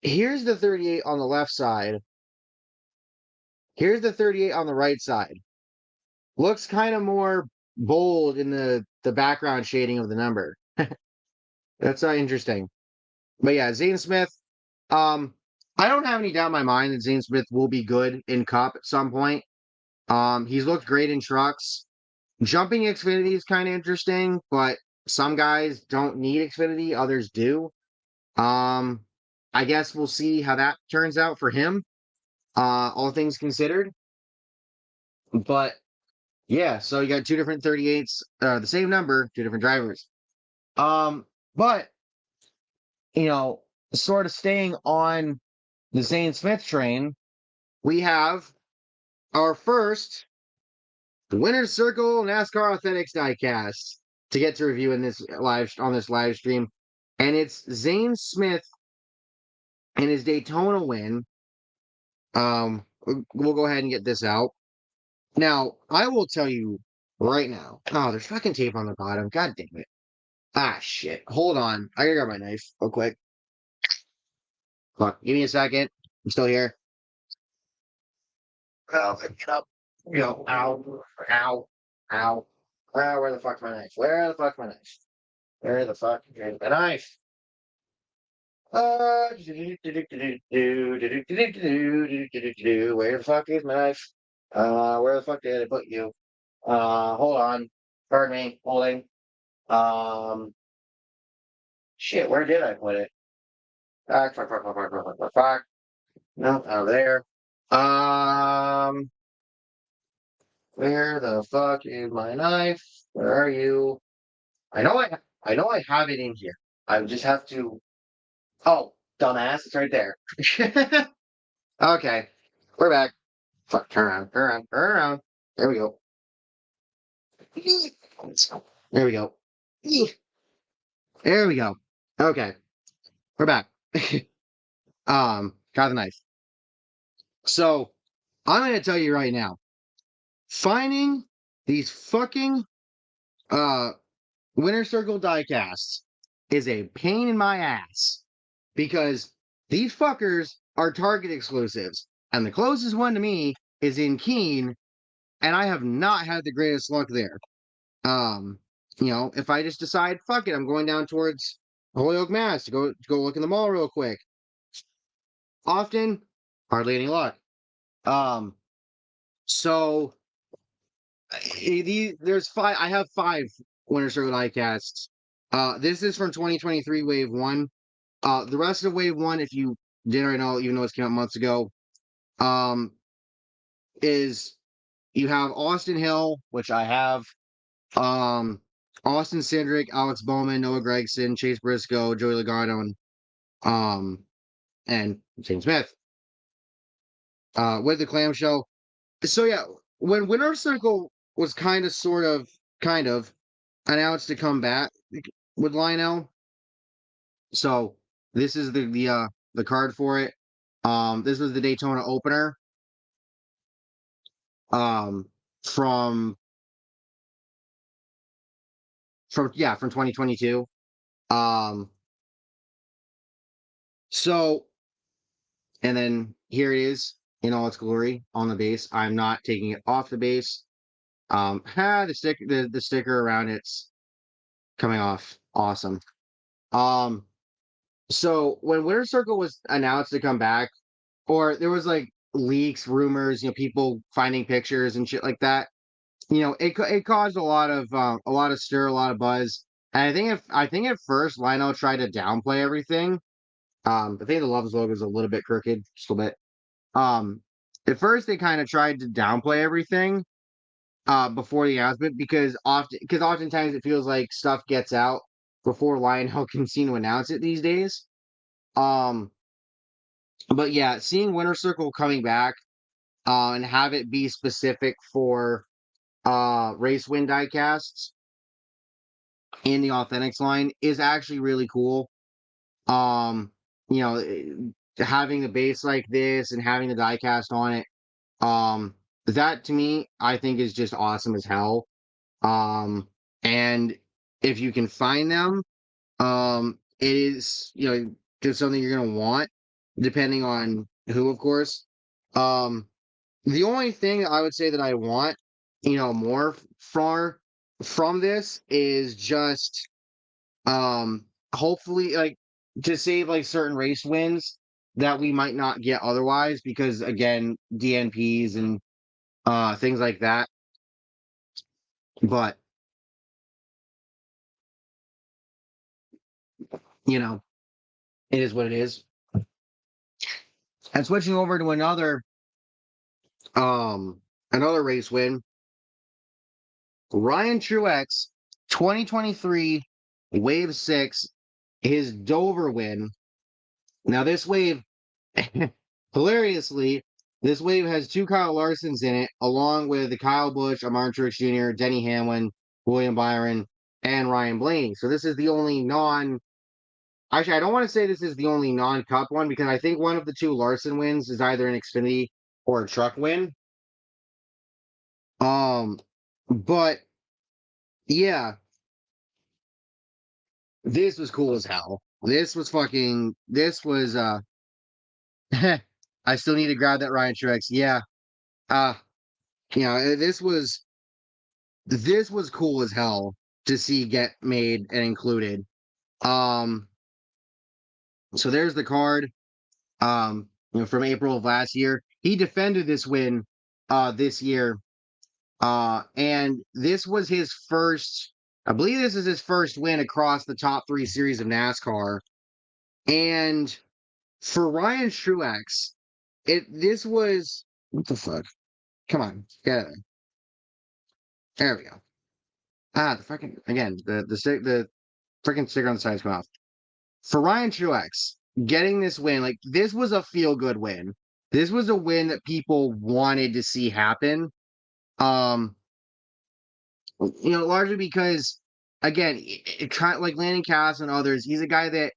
here's the 38 on the left side. Here's the 38 on the right side. Looks kind of more bold in the background shading of the number. That's interesting. But yeah, Zane Smith. Um, I don't have any doubt in my mind that Zane Smith will be good in Cup at some point. He's looked great in trucks. Jumping Xfinity is kind of interesting, but some guys don't need Xfinity, others do. Um, I guess we'll see how that turns out for him, all things considered. But yeah, so you got two different 38s, the same number, two different drivers. But sort of staying on the Zane Smith train, we have our first Winner's Circle NASCAR Authentics diecast to get to review in this live stream, and it's Zane Smith and his Daytona win. We'll go ahead and get this out. Now, I will tell you right now. Oh, there's fucking tape on the bottom. God damn it. Ah, shit. Hold on. I gotta grab my knife real quick. Fuck. Give me a second. I'm still here. Oh, get up. Ow. Ow. Ow. Where the fuck's my knife? Where the fuck's my knife? Where the fuck is my knife? Where the fuck is my knife? Where the fuck did I put you? Hold on. Pardon me. Holding. Um, Shit. Where did I put it? Fuck. No, out there. Um, where the fuck is my knife? Where are you? I know I have it in here. I just have to. Oh, dumbass, it's right there. Okay, we're back. Fuck, turn around, turn around, turn around. There we go. There we go. There we go. Okay, we're back. Got the knife. So I'm gonna tell you right now, finding these fucking uh Winner Circle diecasts is a pain in my ass because these fuckers are Target exclusives, and the closest one to me is in Keene, and I have not had the greatest luck there. Um, if I just decide, fuck it, I'm going down towards Holyoke, Mass to go look in the mall real quick. Often, hardly any luck. Um, so there's five. I have five Winter Circle diecasts. This is from 2023 Wave One. The rest of Wave One, if you didn't already know, even though it's came out months ago, um, is you have Austin Hill, which I have, um, Austin Cindric, Alex Bowman, Noah Gregson, Chase Briscoe, Joey Logano, um, and Shane Smith. With the clamshell. So yeah, when Winter Circle was kind of announced to come back with Lionel. So this is the card for it. This was the Daytona opener. Um, from from 2022. Um, so and then here it is in all its glory on the base. I'm not taking it off the base. The sticker around it's coming off. Awesome. Um, so when Winter Circle was announced to come back, or there was like leaks, rumors, people finding pictures and shit like that. It caused a lot of stir, a lot of buzz. And I think at first Lionel tried to downplay everything. I think the Love's logo is a little bit crooked, just a little bit. At first they kind of tried to downplay everything before the announcement because oftentimes it feels like stuff gets out before Lionel can seem to announce it these days. Um, but yeah, seeing Winter Circle coming back and have it be specific for race win diecasts in the Authentics line is actually really cool. Um, you know, having the base like this and having the diecast on it, that to me, I think is just awesome as hell. And if you can find them, it is, just something you're gonna want, depending on who, of course. Um, the only thing I would say that I want, more from this is just hopefully like to save like certain race wins. that we might not get otherwise because again, DNPs and things like that. But you know, it is what it is. And switching over to um another race win, Ryan Truex, 2023 Wave 6, his Dover win. Now this wave, hilariously, this wave has two Kyle Larsons in it, along with the Kyle Busch, Amar Truex Jr., Denny Hamlin, William Byron, and Ryan Blaney. So this is the only non. Actually, I don't want to say this is the only non-Cup one because I think one of the two Larson wins is either an Xfinity or a Truck win. Um, but yeah, this was cool as hell. This was fucking. This was. I still need to grab that Ryan Truex. Yeah. Uh, this was cool as hell to see get made and included. Um, so there's the card. From April of last year, he defended this win, this year, and this was his first. I believe this is his first win across the top three series of NASCAR. And for Ryan Truex, this was what the fuck? Come on, get out of there. There we go. The fucking again the freaking sticker on the side's come off. For Ryan Truex, getting this win, like this was a feel good win. This was a win that people wanted to see happen. Um, largely because again, like Landon Cass and others, he's a guy that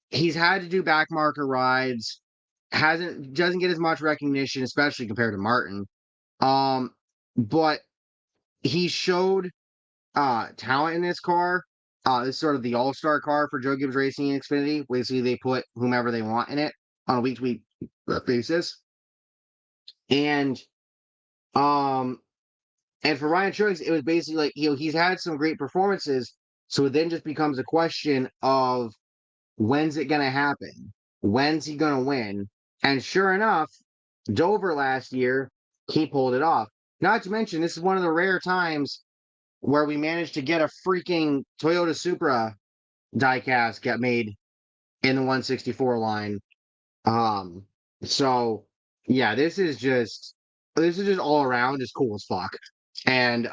he's had to do back marker rides, doesn't get as much recognition, especially compared to Martin. Um, but he showed talent in this car. This is sort of the all-star car for Joe Gibbs Racing and Xfinity. Basically, they put whomever they want in it on a week-to-week basis. And um and for Ryan Truex, it was basically like, he's had some great performances. So it then just becomes a question of when's it gonna happen? When's he gonna win? And sure enough, Dover last year, he pulled it off. Not to mention, this is one of the rare times where we managed to get a freaking Toyota Supra diecast get made in the 164 line. Um, so yeah, this is just all around just cool as fuck. And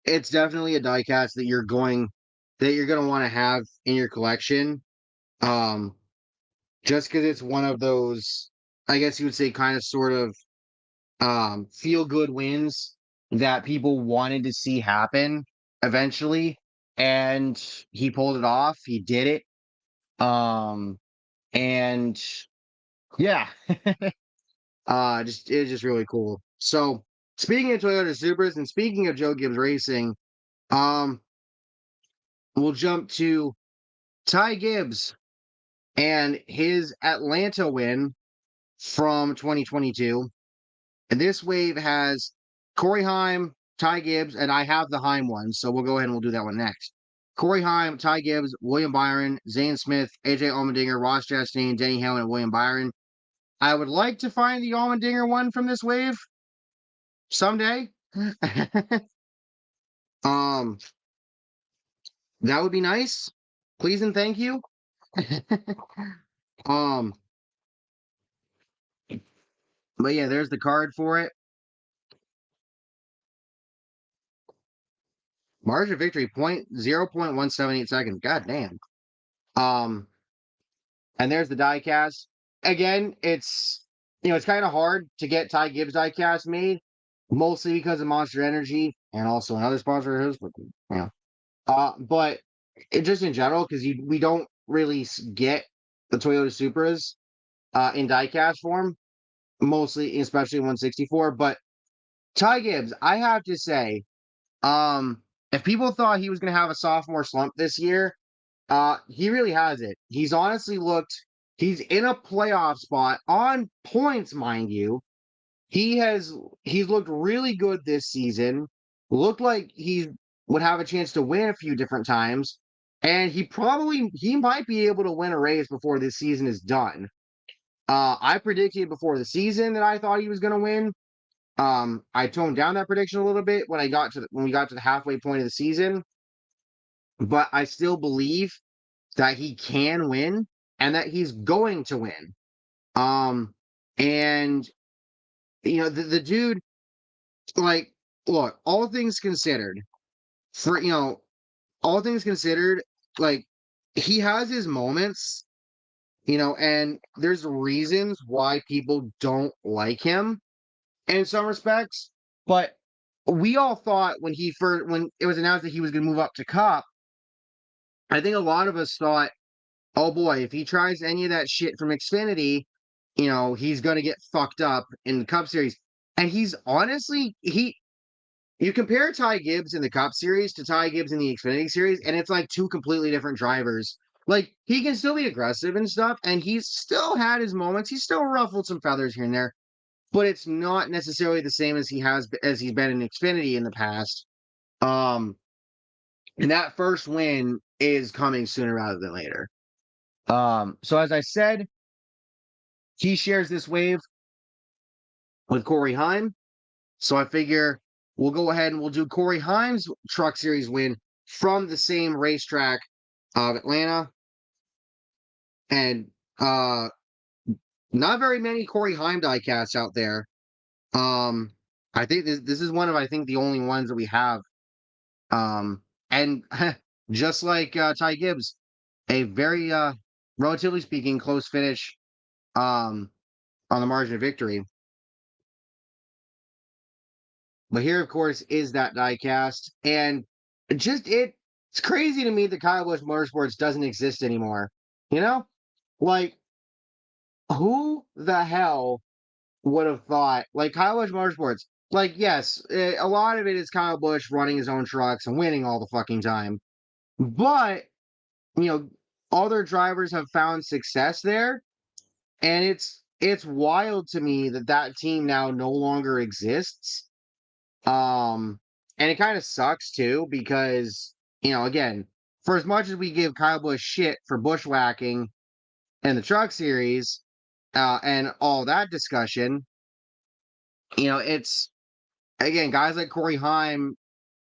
it's definitely a diecast that you're gonna want to have in your collection. Um, just because it's one of those, I guess you would say, kind of sort of feel good wins that people wanted to see happen eventually, and he pulled it off. He did it. And yeah, just it's just really cool. So speaking of Toyota Supras and speaking of Joe Gibbs Racing, um, we'll jump to Ty Gibbs and his Atlanta win from 2022. And this wave has Corey Heim, Ty Gibbs, and I have the Heim one, so we'll go ahead and we'll do that one next. Corey Heim, Ty Gibbs, William Byron, Zane Smith, AJ Allmendinger, Ross Chastain, Denny Hamlin, and William Byron. I would like to find the Allmendinger one from this wave someday. um, that would be nice. Please and thank you. um, but yeah, there's the card for it. Margin of victory 0.178 seconds. God damn. Um, and there's the diecast. Again, it's kind of hard to get Ty Gibbs diecast made, mostly because of Monster Energy and also another sponsor of his, but it just in general because we don't really get the Toyota Supras in diecast form, mostly, especially 164. But Ty Gibbs, I have to say, if people thought he was going to have a sophomore slump this year, he really has it. He's honestly looked. He's in a playoff spot on points, mind you. He's looked really good this season. Looked like he would have a chance to win a few different times. and he might be able to win a race before this season is done. I predicted before the season that I thought he was going to win. I toned down that prediction a little bit when we got to the halfway point of the season, but I still believe that he can win and that he's going to win. Um, and the dude, like, look, for all things considered, like, he has his moments, and there's reasons why people don't like him in some respects. But we all thought when it was announced that he was going to move up to Cup, I think a lot of us thought, oh boy, if he tries any of that shit from Xfinity, he's going to get fucked up in the Cup Series. And he's honestly, you compare Ty Gibbs in the Cup Series to Ty Gibbs in the Xfinity Series, and it's like two completely different drivers. Like, he can still be aggressive and stuff, and he's still had his moments. He's still ruffled some feathers here and there, but it's not necessarily the same as he's been in Xfinity in the past. Um, and that first win is coming sooner rather than later. So as I said, he shares this wave with Corey Heim. So I figure we'll go ahead and we'll do Corey Heim's Truck Series win from the same racetrack of Atlanta. And not very many Corey Heim diecasts out there. Um, I think this is one of the only ones that we have. And just like Ty Gibbs, a very relatively speaking close finish um on the margin of victory. But here, of course, is that diecast. And it's crazy to me that Kyle Busch Motorsports doesn't exist anymore. You know? Like, who the hell would have thought, like, Kyle Busch Motorsports, like, yes, a lot of it is Kyle Busch running his own trucks and winning all the fucking time. But, you know, other drivers have found success there. And it's wild to me that that team now no longer exists. And it kind of sucks too because, again, for as much as we give Kyle Busch shit for bushwhacking and the Truck Series, and all that discussion, it's again guys like Corey Heim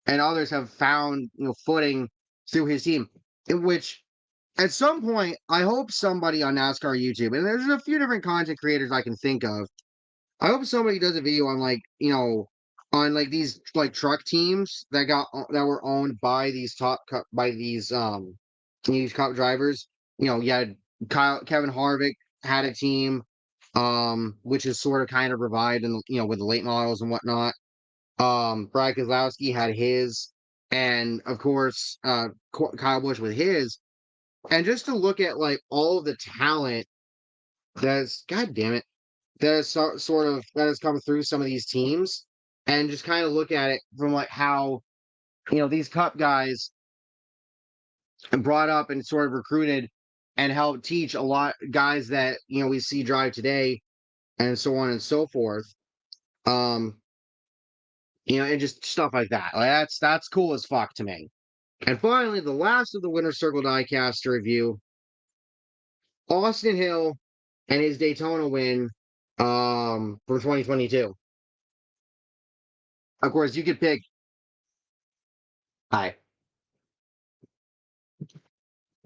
and others have found footing through his team, in which at some point I hope somebody on NASCAR YouTube, and there's a few different content creators I can think of. I hope somebody does a video on on like these like truck teams that were owned by these cup drivers. You had Kevin Harvick had a team, which is sort of kind of revived in with the late models and whatnot. Brad Keselowski had his, and of course Kyle Busch with his. And just to look at like all of the talent that's, god damn it, that has come through some of these teams, and just kind of look at it from like how these cup guys brought up and sort of recruited and helped teach a lot guys that we see drive today, and so on and so forth. um and just stuff like that. Like, that's cool as fuck to me. And finally, the last of the Winter Circle diecast to review, Austin Hill and his Daytona win for 2022. Of course, you could pick. Hi.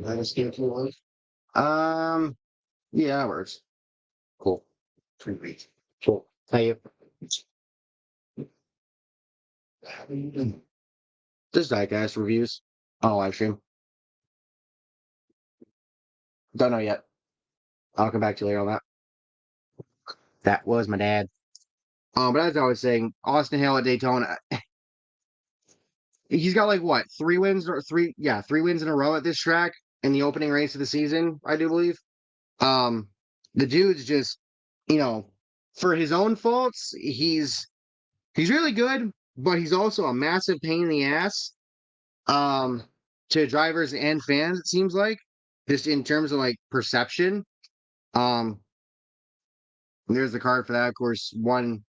I just give you one. Yeah, that works. Cool. 3 weeks. Cool. Thank you. This diecast reviews. Oh, live stream. Don't know yet. I'll come back to you later on that. That was my dad. But as I was saying, Austin Hill at Daytona, he's got like what, 3 wins or three? Yeah, 3 wins in a row at this track in the opening race of the season, I do believe. Um, the dude's just, you know, for his own faults, he's really good, but he's also a massive pain in the ass. To drivers and fans, it seems like, just in terms of like perception. Um, there's the card for that, of course, one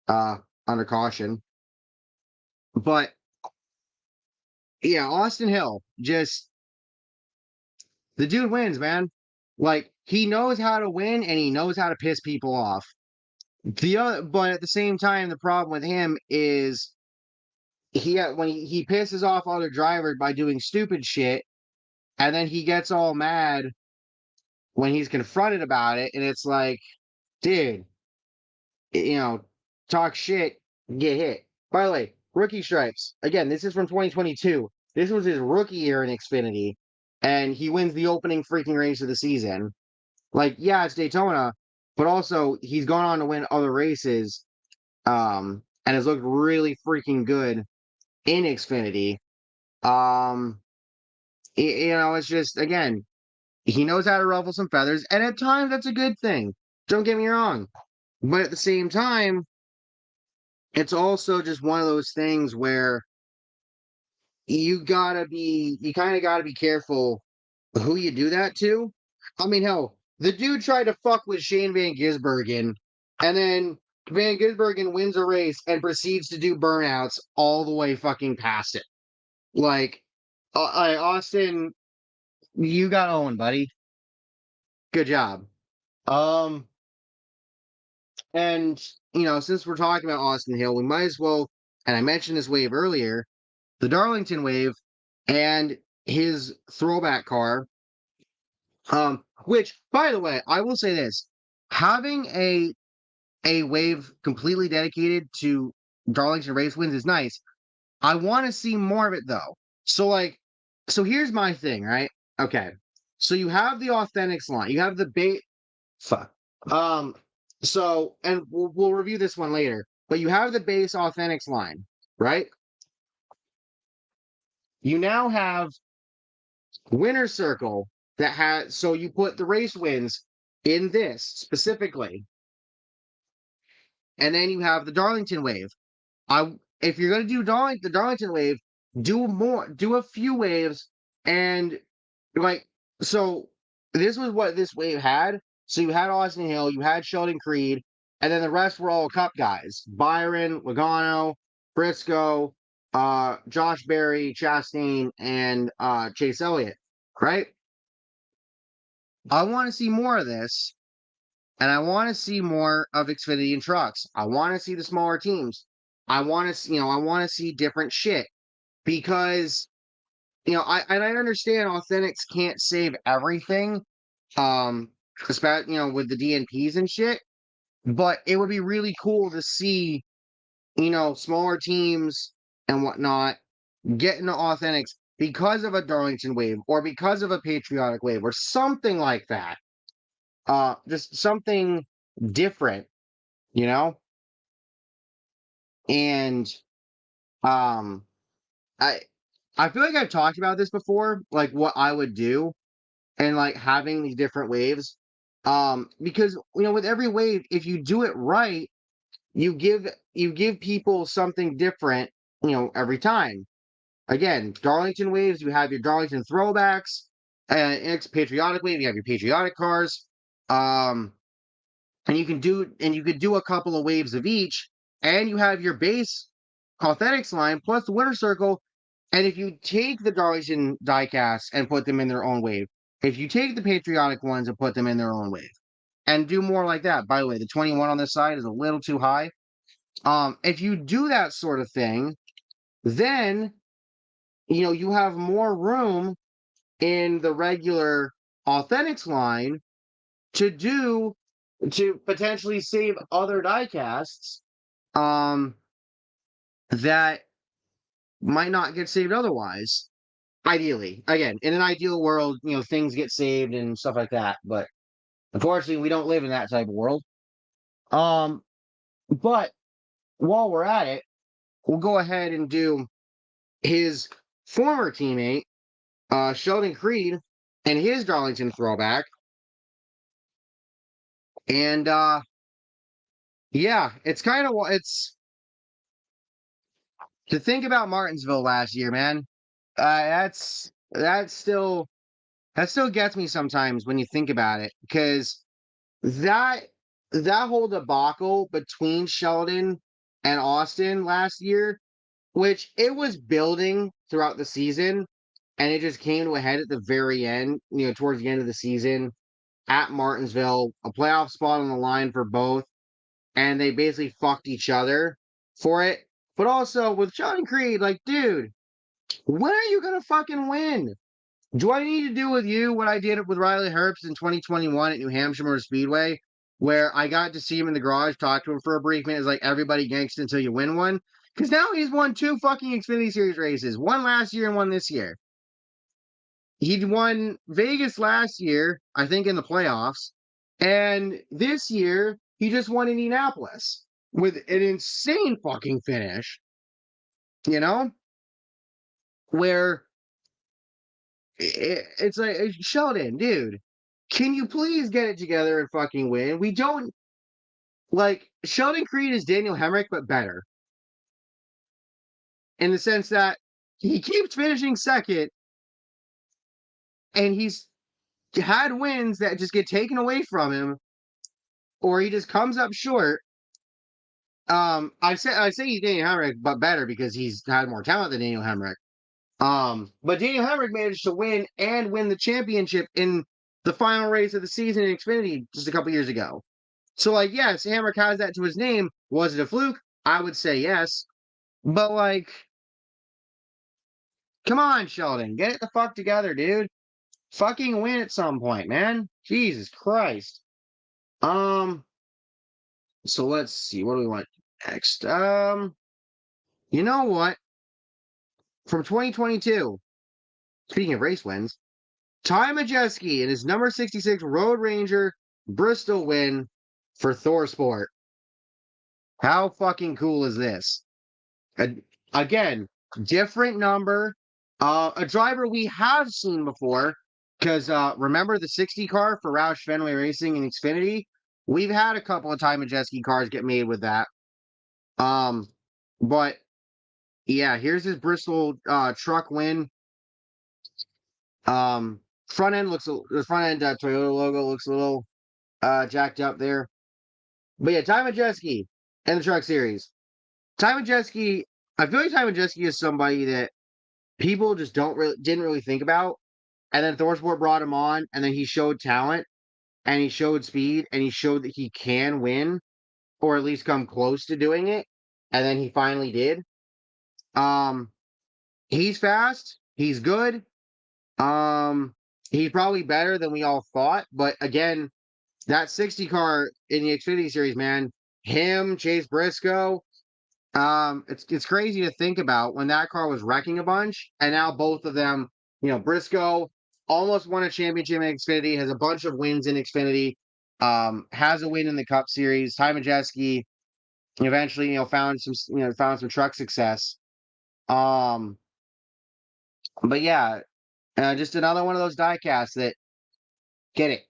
under caution. But yeah, Austin Hill, just The dude wins, man. Like he knows how to win and he knows how to piss people off. But at the same time, the problem with him is when he pisses off other drivers by doing stupid shit, and then he gets all mad when he's confronted about it, and it's like, dude, you know, talk shit, get hit. By the way, rookie stripes. Again, this is from 2022. This was his rookie year in Xfinity, and he wins the opening freaking race of the season. Like, yeah, it's Daytona, but also he's gone on to win other races, and has looked really freaking good in Xfinity. Um, it's just again, he knows how to ruffle some feathers, and at times that's a good thing. Don't get me wrong, but at the same time, it's also just one of those things where you kind of gotta be careful who you do that to. I mean, hell, the dude tried to fuck with Shane Van Gisbergen, and then Van Gisbergen wins a race and proceeds to do burnouts all the way fucking past it. Like, Austin, you got Owen, buddy. Good job. Um, and since we're talking about Austin Hill, we might as well. And I mentioned this wave earlier, the Darlington wave, and his throwback car. Which, by the way, I will say this: having a wave completely dedicated to Darlington race wins is nice. I want to see more of it though. So so here's my thing, right? Okay. So you have the Authentics line. You have the bait. Fuck. Um. And we'll review this one later. But you have the base Authentics line, right? You now have winner circle that has. So you put the race wins in this specifically, and then you have the Darlington wave. I If you're gonna do the Darlington wave, do a few waves, and like so. This was what this wave had. So you had Austin Hill, you had Sheldon Creed, and then the rest were all Cup guys: Byron, Logano, Briscoe, Josh Berry, Chastain, and Chase Elliott. Right? I want to see more of this, and I want to see more of Xfinity and trucks. I want to see the smaller teams. I want to see different shit because I understand Authentics can't save everything, especially with the DNPs and shit. But it would be really cool to see smaller teams and whatnot get into Authentics because of a Darlington wave or because of a patriotic wave or something like that. Just something different, you know? And um I I feel like I've talked about this before, like what I would do and like having these different waves. Because with every wave, if you do it right, you give people something different, every time. Again, Darlington waves, you have your Darlington throwbacks, and it's patriotic wave, you have your patriotic cars. Um, and you could do a couple of waves of each, and you have your base Authentics line plus the winner circle. And if you take the Darlington diecasts and put them in their own wave, if you take the patriotic ones and put them in their own wave, and do more like that. By the way, the 21 on this side is a little too high. If you do that sort of thing, then you have more room in the regular Authentics line to do to potentially save other diecasts um that might not get saved otherwise. Ideally, again, in an ideal world, things get saved and stuff like that. But unfortunately, we don't live in that type of world. Um, but while we're at it, we'll go ahead and do his former teammate, Sheldon Creed, and his Darlington throwback. And yeah, it's to think about Martinsville last year, man. That still gets me sometimes when you think about it, because that that whole debacle between Sheldon and Austin last year, which it was building throughout the season, and it just came to a head at the very end, towards the end of the season at Martinsville, a playoff spot on the line for both, and they basically fucked each other for it. But also with Sheldon Creed, like, dude, when are you gonna fucking win? Do I need to do with you what I did with Riley Herbst in 2021 at New Hampshire Motor Speedway, where I got to see him in the garage, talk to him for a brief minute? It's like everybody gangsta until you win one. Because now he's won two fucking Xfinity Series races, one last year and one this year. He won Vegas last year, I think, in the playoffs. And this year, he just won Indianapolis with an insane fucking finish, you know, where it's like, Sheldon, dude, can you please get it together and fucking win? We don't like Sheldon Creed is Daniel Hemrick, but better in the sense that he keeps finishing second and he's had wins that just get taken away from him, or he just comes up short. I say he's Daniel Hemrick, but better because he's had more talent than Daniel Hemrick. But Daniel Hemrick managed to win the championship in the final race of the season in Xfinity just a couple years ago. So, like, yes, Hemrick has that to his name. Was it a fluke? I would say yes. But, like, come on, Sheldon. Get it the fuck together, dude. Fucking win at some point, man. Jesus Christ. So let's see. What do we want next? You know what? From 2022, speaking of race wins, Ty Majeski and his number 66 Road Ranger Bristol win for Thor Sport. How fucking cool is this? Again, different number. A driver we have seen before, because remember the 60 car for Roush Fenway Racing in Xfinity? We've had a couple of Ty Majeski cars get made with that. But yeah, here's his Bristol truck win. Front end the front end Toyota logo looks a little jacked up there. But yeah, Ty Majeski and the Truck Series. Ty Majeski, I feel like Ty Majeski is somebody that people just didn't really think about. And then ThorSport brought him on, and then he showed talent, and he showed speed, and he showed that he can win, or at least come close to doing it. And then he finally did. Um, he's fast. He's good. Um, he's probably better than we all thought. But again, that 60 car in the Xfinity Series, man, him, Chase Briscoe, it's crazy to think about when that car was wrecking a bunch, and now both of them, Briscoe almost won a championship in Xfinity, has a bunch of wins in Xfinity, has a win in the Cup Series. Ty Majeski eventually, found some truck success. Um, but yeah, just another one of those diecasts that get it.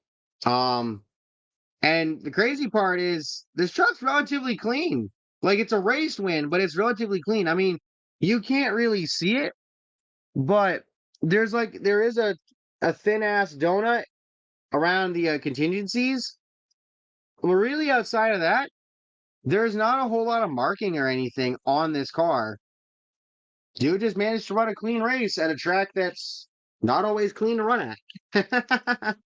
And the crazy part is this truck's relatively clean. Like it's a race win, but it's relatively clean. I mean, you can't really see it, but there is a thin ass donut around the contingencies. But really, outside of that, there's not a whole lot of marking or anything on this car. Dude just managed to run a clean race at a track that's not always clean to run at.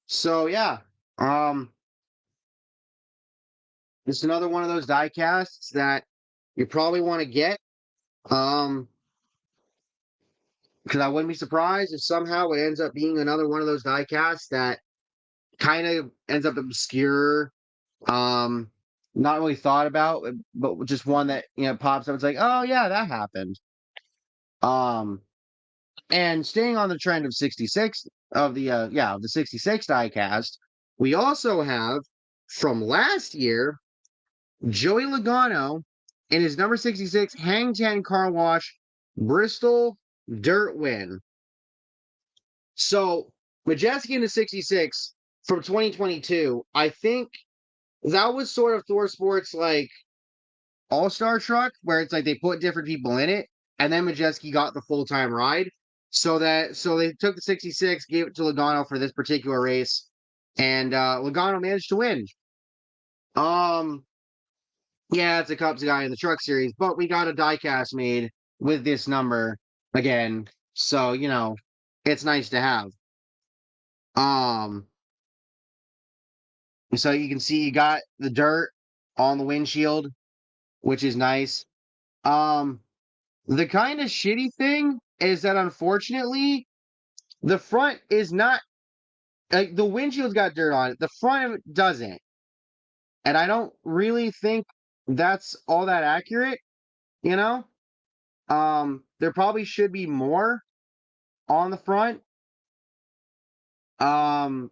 So yeah, um, it's another one of those diecasts that you probably want to get. Um, because I wouldn't be surprised if somehow it ends up being another one of those diecasts that kind of ends up obscure, um, not really thought about, but just one that pops up. It's like, oh yeah, that happened. Um, and staying on the trend of 66 of the 66 diecast, we also have from last year Joey Logano in his number 66 Hang 10 Car Wash Bristol Dirt win. So Majeski in the 66 from 2022, I think that was sort of Thor Sports like all-star truck where it's like they put different people in it, and then Majeski got the full-time ride. So they took the 66, gave it to Logano for this particular race, and Logano managed to win. Um, yeah, it's a Cubs guy in the Truck Series, but we got a diecast made with this number again. So, it's nice to have. Um, so you can see you got the dirt on the windshield, which is nice. Um, the kind of shitty thing is that unfortunately, the front is not like the windshield's got dirt on it. The front of it doesn't. And I don't really think that's all that accurate, you know? There probably should be more on the front. Um,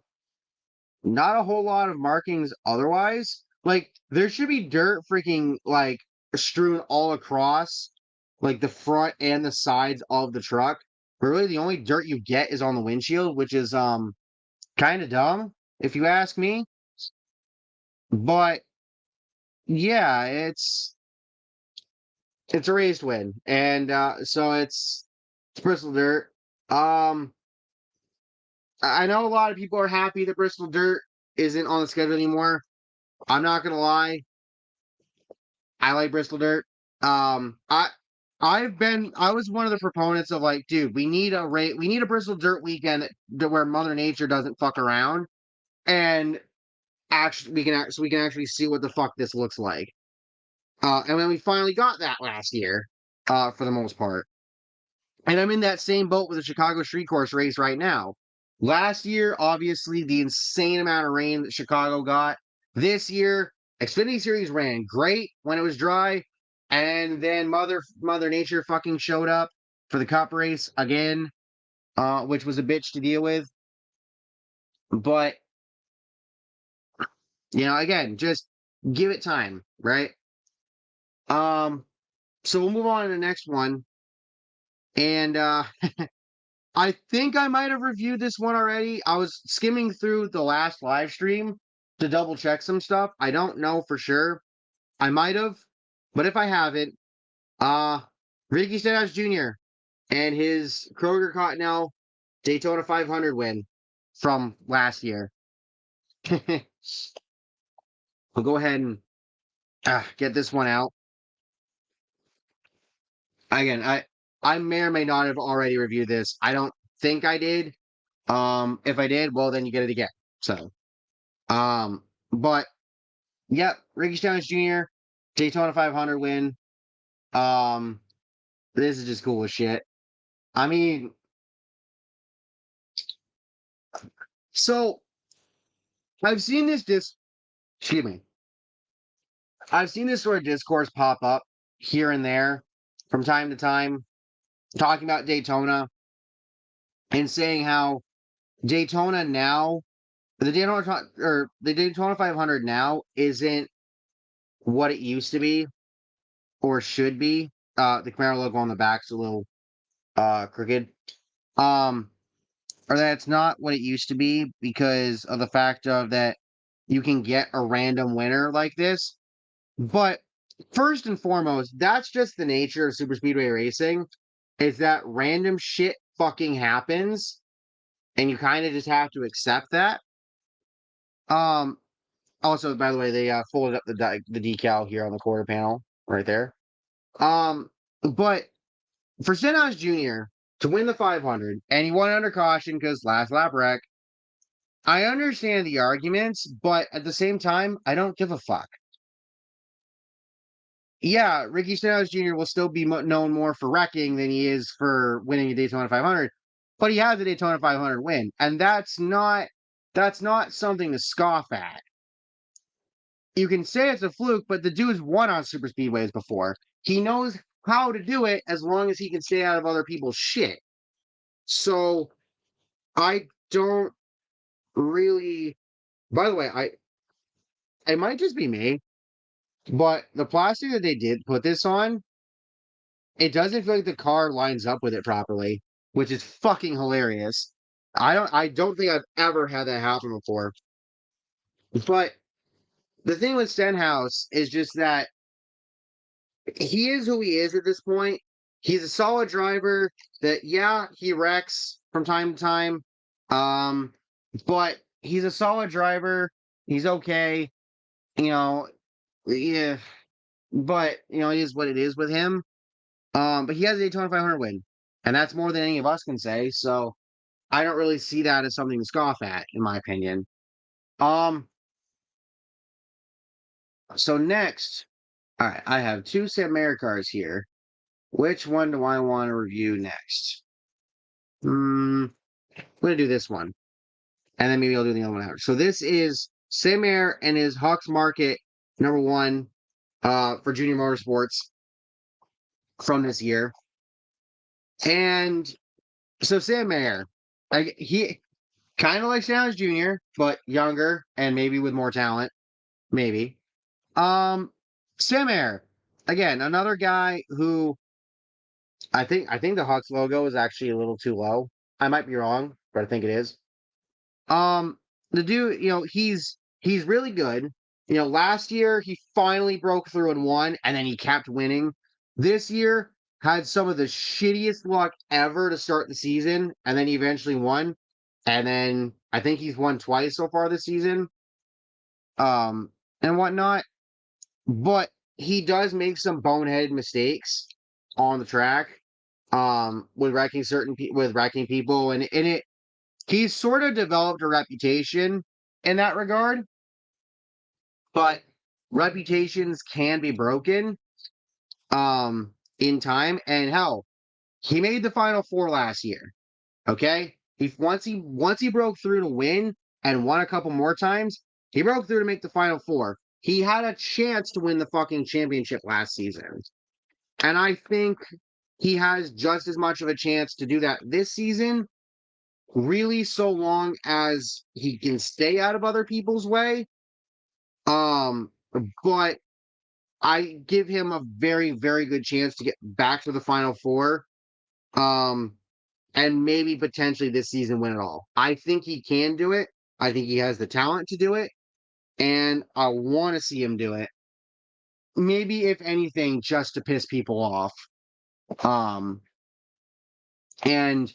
Not a whole lot of markings otherwise. Like there should be dirt freaking like strewn all across like the front and the sides of the truck. But really the only dirt you get is on the windshield, which is kind of dumb if you ask me. But yeah, it's a raised win. And so it's Bristol Dirt. Um I know a lot of people are happy that Bristol Dirt isn't on the schedule anymore. I'm not gonna lie. I like Bristol Dirt. Um, I I was one of the proponents of like, dude, we need a Bristol Dirt weekend where Mother Nature doesn't fuck around, and actually we can actually see what the fuck this looks like. And then we finally got that last year, for the most part. And I'm in that same boat with the Chicago Street Course race right now. Last year, obviously, the insane amount of rain that Chicago got. This year, Xfinity Series ran great when it was dry, and then Mother Nature fucking showed up for the Cup race again, which was a bitch to deal with. But again, just give it time, right? Um, so we'll move on to the next one, and I think I might have reviewed this one already. I was skimming through the last live stream to double check some stuff. I don't know for sure. I might have, but if I haven't, uh Ricky Stenhouse Jr. and his Kroger Cottonelle Daytona 500 win from last year. We'll go ahead and get this one out. Again, I may or may not have already reviewed this. I don't think I did. If I did, well then you get it again. So but yep, Ricky Stenhouse Jr. Daytona 500 win. Um, this is just cool as shit. I mean, so I've seen excuse me, I've seen this sort of discourse pop up here and there from time to time, talking about Daytona and saying how Daytona now, the Daytona 500 now isn't what it used to be or should be. The Camaro logo on the back's a little crooked. Um, or that it's not what it used to be because of the fact of that you can get a random winner like this. But first and foremost, that's just the nature of super speedway racing, is that random shit fucking happens and you kind of just have to accept that. Um Also, by the way, they folded up the decal here on the quarter panel right there. But for Stenhouse Jr. to win the 500 and he won under caution because last lap wreck, I understand the arguments, but at the same time, I don't give a fuck. Yeah, Ricky Stenhouse Jr. will still be known more for wrecking than he is for winning a Daytona 500, but he has a Daytona 500 win, and that's not something to scoff at. You can say it's a fluke, but the dude's won on super speedways before. He knows how to do it as long as he can stay out of other people's shit. So I don't really. By the way, it might just be me, but the plastic that they did put this on, it doesn't feel like the car lines up with it properly, which is fucking hilarious. I don't think I've ever had that happen before. But the thing with Stenhouse is just that he is who he is at this point. He's a solid driver that yeah, he wrecks from time to time. Um, but he's a solid driver. He's okay. You know, yeah, but it is what it is with him. But he has a Daytona 500 win. and that's more than any of us can say. So I don't really see that as something to scoff at, in my opinion. Um, so next, all right, I have two St. Mary cars here. Which one do I want to review next? I'm gonna do this one, and then maybe I'll do the other one after. So this is St. Mary and his Hawks Market #1 for Junior Motorsports from this year. And so Sam Mayer, he kind of like Sounds Jr., but younger and maybe with more talent, maybe. Um, Sam Mayer, again, another guy who I think the Hawks logo is actually a little too low. I might be wrong, but I think it is. Um, the dude, he's really good. Last year he finally broke through and won, and then he kept winning. This year had some of the shittiest luck ever to start the season, and then he eventually won. And then I think he's won twice so far this season, and whatnot. But he does make some boneheaded mistakes on the track, with wrecking people, and it he's sort of developed a reputation in that regard, but reputations can be broken in time. And hell, he made the final four last year. Okay? If once he broke through to win and won a couple more times, he broke through to make the final four. He had a chance to win the fucking championship last season. And I think he has just as much of a chance to do that this season, really, so long as he can stay out of other people's way. Um, but I give him a very, very good chance to get back to the final four. Um, and maybe potentially this season win it all. I think he can do it. I think he has the talent to do it, and I want to see him do it. Maybe if anything, just to piss people off. Um, and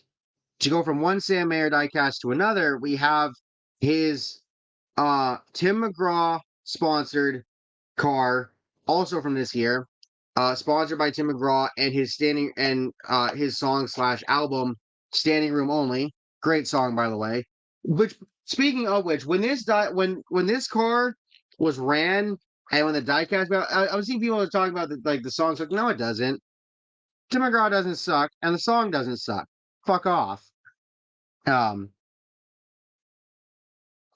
to go from one Sam Mayer diecast to another, we have his Tim McGraw sponsored car, also from this year, sponsored by Tim McGraw and his song slash album Standing Room Only. Great song, by the way. Which, speaking of which, when this car was ran and when the diecast, I was seeing people talking about the songs. Like, no, it doesn't. Tim McGraw doesn't suck, and the song doesn't suck. Fuck off. Um,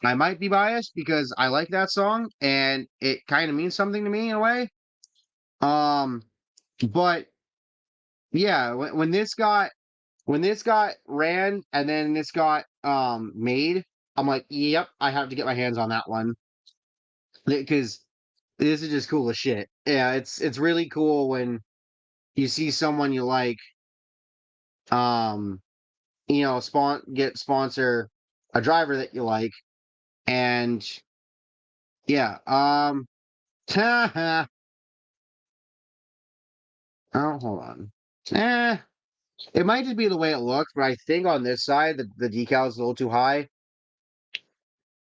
I might be biased because I like that song and it kind of means something to me in a way. Um, but yeah, when this got ran and then this got made, I'm like, yep, I have to get my hands on that one because this is just cool as shit. Yeah, it's really cool when you see someone you like, um, sponsor a driver that you like, and yeah, oh, hold on. Eh, it might just be the way it looks, but I think on this side the decal is a little too high.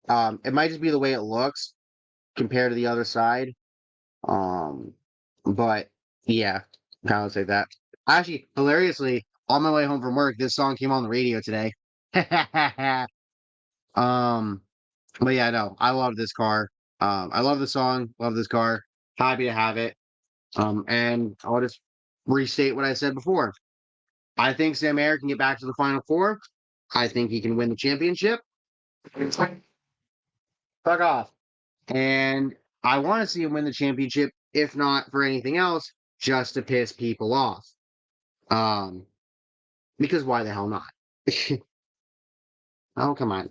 It might just be the way it looks compared to the other side. Um, but yeah, kind of say that. Actually, hilariously, on my way home from work, this song came on the radio today. um, but yeah, no, I love this car. I love the song, love this car. Happy to have it. And I'll just restate what I said before. I think Sam Ayer can get back to the final four. I think he can win the championship. Fuck off. And I want to see him win the championship, if not for anything else, just to piss people off. Um, because why the hell not? Oh, come on.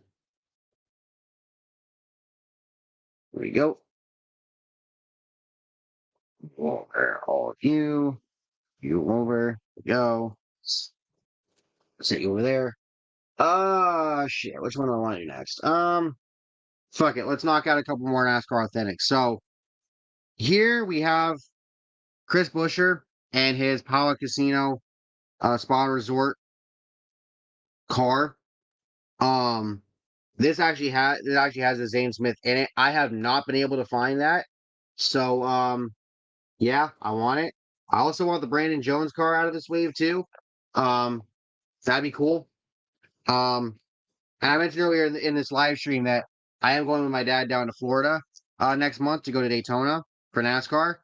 There we go. Over all of you. You over. Go. Set you over there. Shit. Which one do I want to do next? Fuck it. Let's knock out a couple more NASCAR Authentics. So here we have Chris Buescher and his Pala Casino Spa Resort car. Um, this actually has a Zane Smith in it. I have not been able to find that. So yeah, I want it. I also want the Brandon Jones car out of this wave too. That'd be cool. Um, and I mentioned earlier in this live stream that I am going with my dad down to Florida next month to go to Daytona for NASCAR.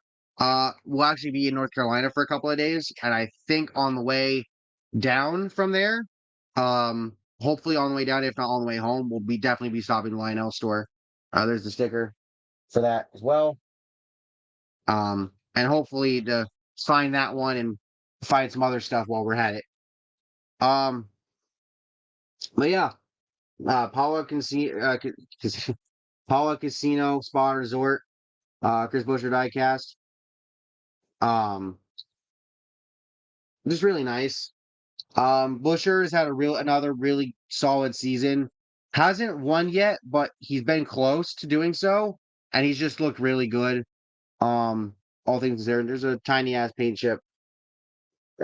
We'll actually be in North Carolina for a couple of days, and I think on the way down from there, hopefully on the way down, if not on the way home, we'll be definitely be stopping the Lionel store. There's the sticker for that as well. And hopefully to sign that one and find some other stuff while we're at it. Um, but yeah, Paula Casino Spa Resort, Chris Buescher Diecast. Um, just really nice. Buescher has had another really solid season. Hasn't won yet, but he's been close to doing so, and he's just looked really good. Um, all things considered, there's a tiny ass paint chip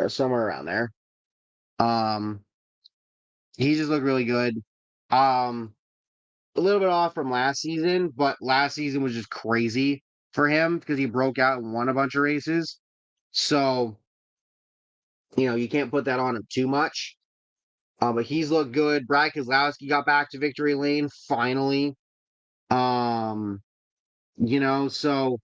somewhere around there. Um, he just looked really good. Um, a little bit off from last season, but last season was just crazy for him because he broke out and won a bunch of races. So, you can't put that on him too much. But he's looked good. Brad Keselowski got back to victory lane finally. Um, so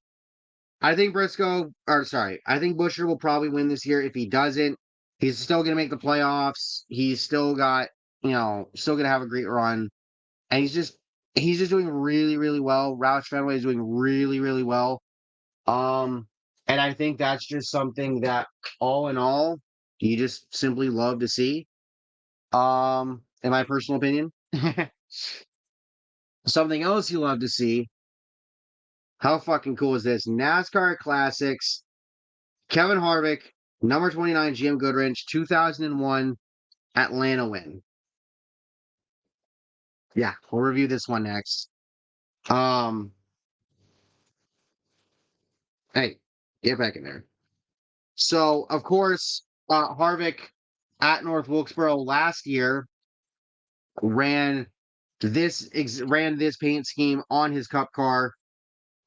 I think I think Buescher will probably win this year. If he doesn't, he's still gonna make the playoffs. He's still got, still gonna have a great run. And he's just doing really, really well. Roush Fenway is doing really, really well. Um, and I think that's just something that all in all, you just simply love to see. In my personal opinion. Something else you love to see. How fucking cool is this? NASCAR Classics, Kevin Harvick, number 29 GM Goodwrench, 2001 Atlanta win. Yeah, we'll review this one next. Um, hey, get back in there. So, of course, Harvick at North Wilkesboro last year ran ran this paint scheme on his Cup car,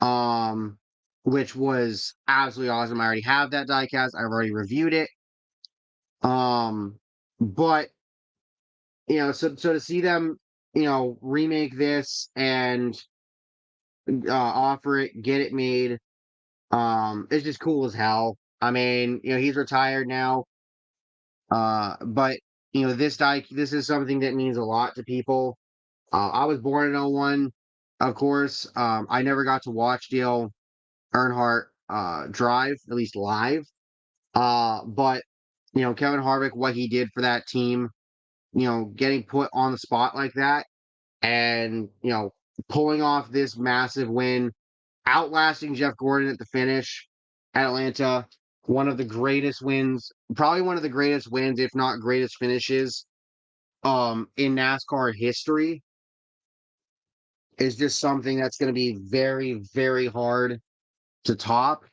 um, which was absolutely awesome. I already have that diecast. I've already reviewed it. Um, but so to see them, remake this and offer it, get it made, it's just cool as hell. I mean, he's retired now. But this is something that means a lot to people. I was born in '01, of course. I never got to watch Dale Earnhardt drive, at least live. But Kevin Harvick, what he did for that team, getting put on the spot like that and, pulling off this massive win, outlasting Jeff Gordon at the finish at Atlanta, one of the greatest wins, probably one of the greatest wins, if not greatest finishes, in NASCAR history, is just something that's going to be very, very hard to top,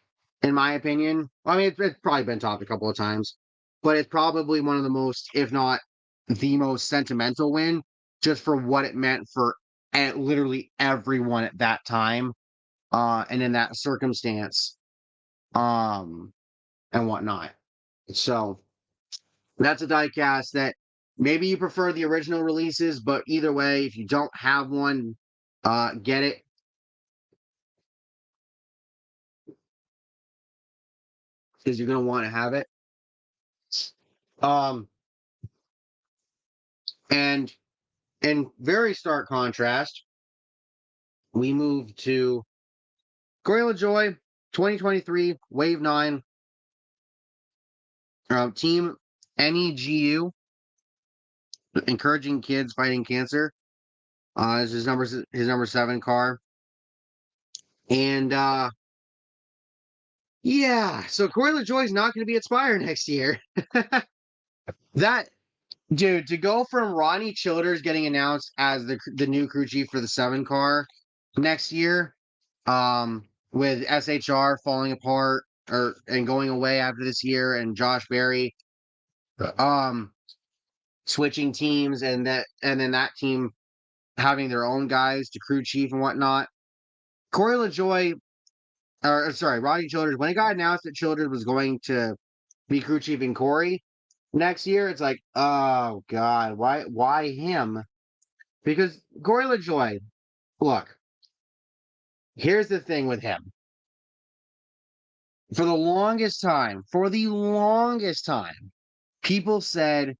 in my opinion. I mean, it's probably been topped a couple of times, but it's probably one of the most, if not the most sentimental win, just for what it meant for literally everyone at that time, and in that circumstance, um, and whatnot. So that's a diecast that maybe you prefer the original releases, but either way, if you don't have one, get it. Because you're gonna want to have it. Um, and in very stark contrast, we move to Gorilla Joy 2023 Wave 9 Team NEGU, encouraging kids fighting cancer. Is his number 7 car. And yeah, so Gorilla Joy is not going to be at Spire next year. That dude, to go from Ronnie Childers getting announced as the new crew chief for the 7 car next year, with SHR falling apart and going away after this year, and Josh Berry, um, switching teams, and then that team having their own guys to crew chief and whatnot. Corey LaJoy, or sorry, Ronnie Childers, when it got announced that Childers was going to be crew chief in Corey, Next year, it's like, oh God, why him? Because Corey LaJoy, look, here's the thing with him. For the longest time, people said,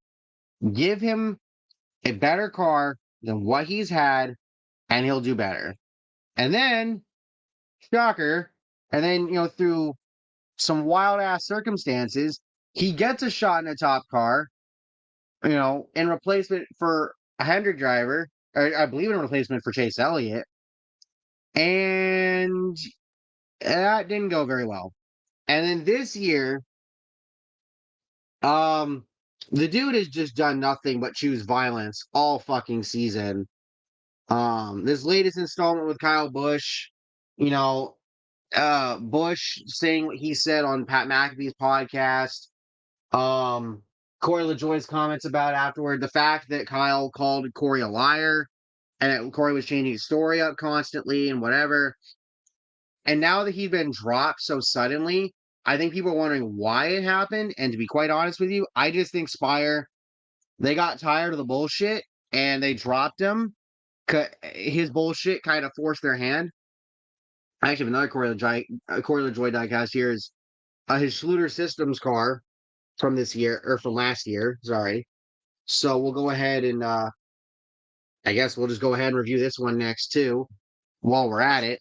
give him a better car than what he's had, and he'll do better. And then, shocker, and then, through some wild ass circumstances, he gets a shot in a top car, in replacement for a Hendrick driver, or I believe in replacement for Chase Elliott. And that didn't go very well. And then this year, um, the dude has just done nothing but choose violence all fucking season. This latest installment with Kyle Busch, you know, Bush saying what he said on Pat McAfee's podcast. Um, Corey LaJoy's comments about afterward, the fact that Kyle called Corey a liar and that Corey was changing his story up constantly and whatever. And now that he's been dropped so suddenly, I think people are wondering why it happened. And to be quite honest with you, I just think Spire, they got tired of the bullshit and they dropped him. His bullshit kind of forced their hand. I actually have another Corey LaJoy diecast here is his Schluter Systems car from this year, or from last year, sorry. So we'll go ahead and I guess we'll just go ahead and review this one next too while we're at it.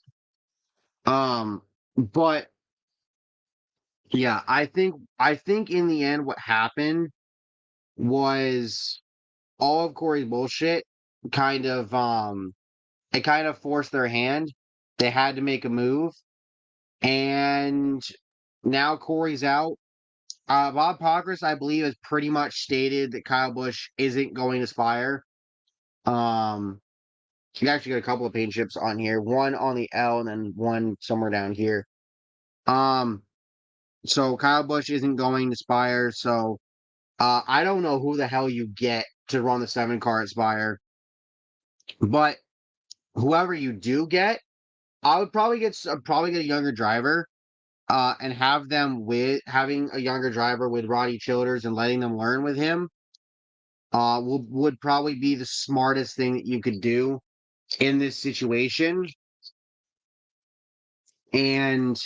But yeah, I think in the end what happened was all of Corey's bullshit kind of it kind of forced their hand. They had to make a move, and now Corey's out. Bob Pockrass, I believe, has pretty much stated that Kyle Busch isn't going to Spire. Um, you actually got a couple of paint chips on here, one on the L and then one somewhere down here. Um, so Kyle Busch isn't going to Spire, so I don't know who the hell you get to run the 7 car at Spire, but whoever you do get, I would probably get a younger driver, and have them with having a younger driver with Roddy Childers and letting them learn with him. Would probably be the smartest thing that you could do in this situation. And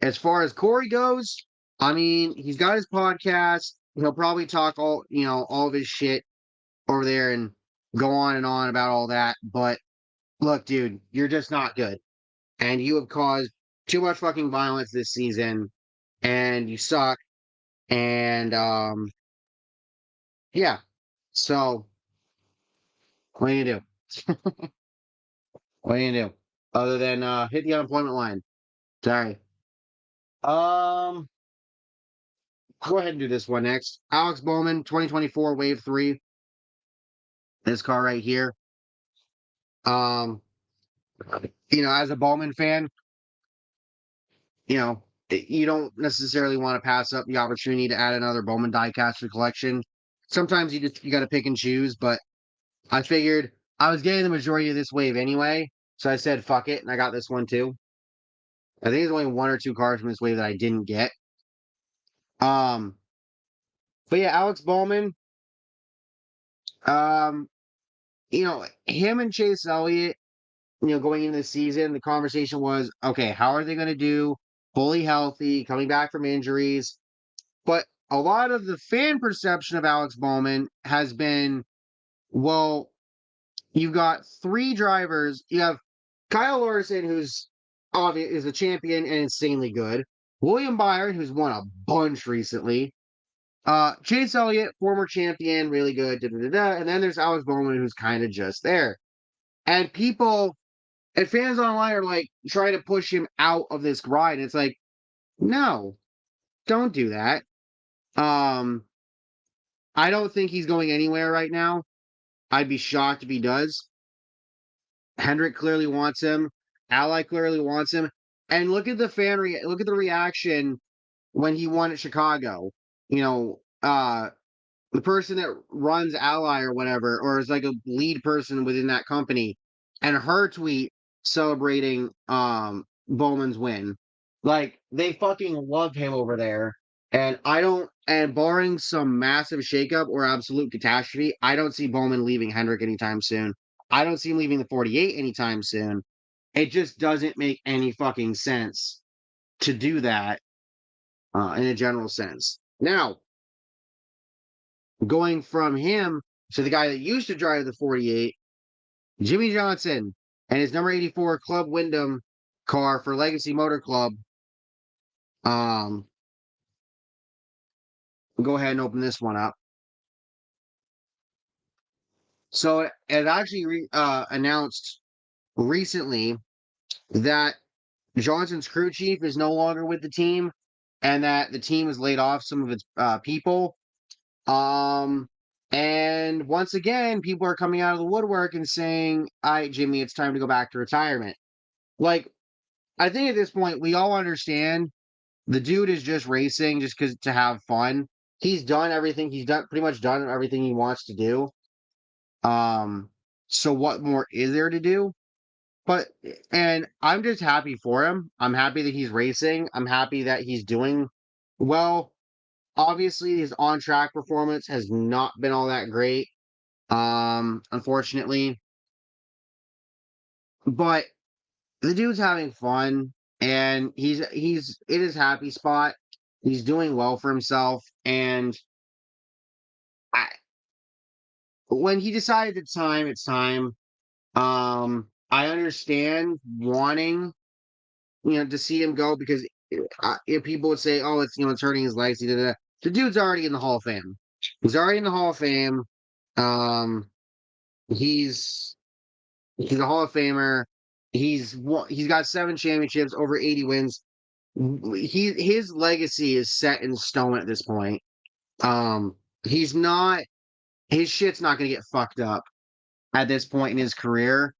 as far as Corey goes, I mean, he's got his podcast. He'll probably talk all of his shit over there and go on and on about all that. But look, dude, you're just not good. And you have caused too much fucking violence this season. And you suck. And yeah. So what do you do? What do you do? Other than hit the unemployment line. Sorry. Um go ahead and do this one next. Alex Bowman, 2024 Wave 3. This car right here. Um, as a Bowman fan, you don't necessarily want to pass up the opportunity to add another Bowman diecast to your collection. Sometimes you got to pick and choose, but I figured I was getting the majority of this wave anyway, so I said fuck it, and I got this one too. I think there's only 1 or 2 cars from this wave that I didn't get. Um, but yeah, Alex Bowman, um, him and Chase Elliott, going into the season, the conversation was, okay, how are they going to do fully healthy, coming back from injuries? But a lot of the fan perception of Alex Bowman has been, well, you've got 3 drivers. You have Kyle Larson, who's obvious is a champion and insanely good. William Byron, who's won a bunch recently. Chase Elliott, former champion, really good. Da, da, da, da. And then there's Alex Bowman, who's kind of just there. And fans online are like trying to push him out of this ride. It's like, no, don't do that. Um, I don't think he's going anywhere right now. I'd be shocked if he does. Hendrick clearly wants him. Ally clearly wants him. And look at the reaction when he won at Chicago. You know, the person that runs Ally or whatever, or is like a lead person within that company, and her tweet celebrating Bowman's win. Like they fucking love him over there. And I don't, and barring some massive shakeup or absolute catastrophe, I don't see Bowman leaving Hendrick anytime soon. I don't see him leaving the 48 anytime soon. It just doesn't make any fucking sense to do that in a general sense. Now, going from him to the guy that used to drive the 48, Jimmy Johnson, and his number 84 Club Wyndham car for Legacy Motor Club. Um, go ahead and open this one up. So it actually announced recently that Johnson's crew chief is no longer with the team, and that the team has laid off some of its people. Um, and once again, people are coming out of the woodwork and saying, "All right, Jimmy, it's time to go back to retirement." Like, I think at this point, we all understand the dude is just racing just because to have fun. He's done everything. He's done pretty much done everything he wants to do. Um, so what more is there to do? But and I'm just happy for him. I'm happy that he's racing. I'm happy that he's doing well. Obviously, his on track performance has not been all that great. Unfortunately. But the dude's having fun and he's in his happy spot. He's doing well for himself. And I, when he decided it's time. I understand wanting to see him go because if people would say, "Oh, it's hurting his legacy," da, da, da. The dude's already in the Hall of Fame. He's already in the Hall of Fame. Um, he's he's a Hall of Famer. He's got 7 championships, over 80 wins. His legacy is set in stone at this point. Um, he's not his shit's not going to get fucked up at this point in his career.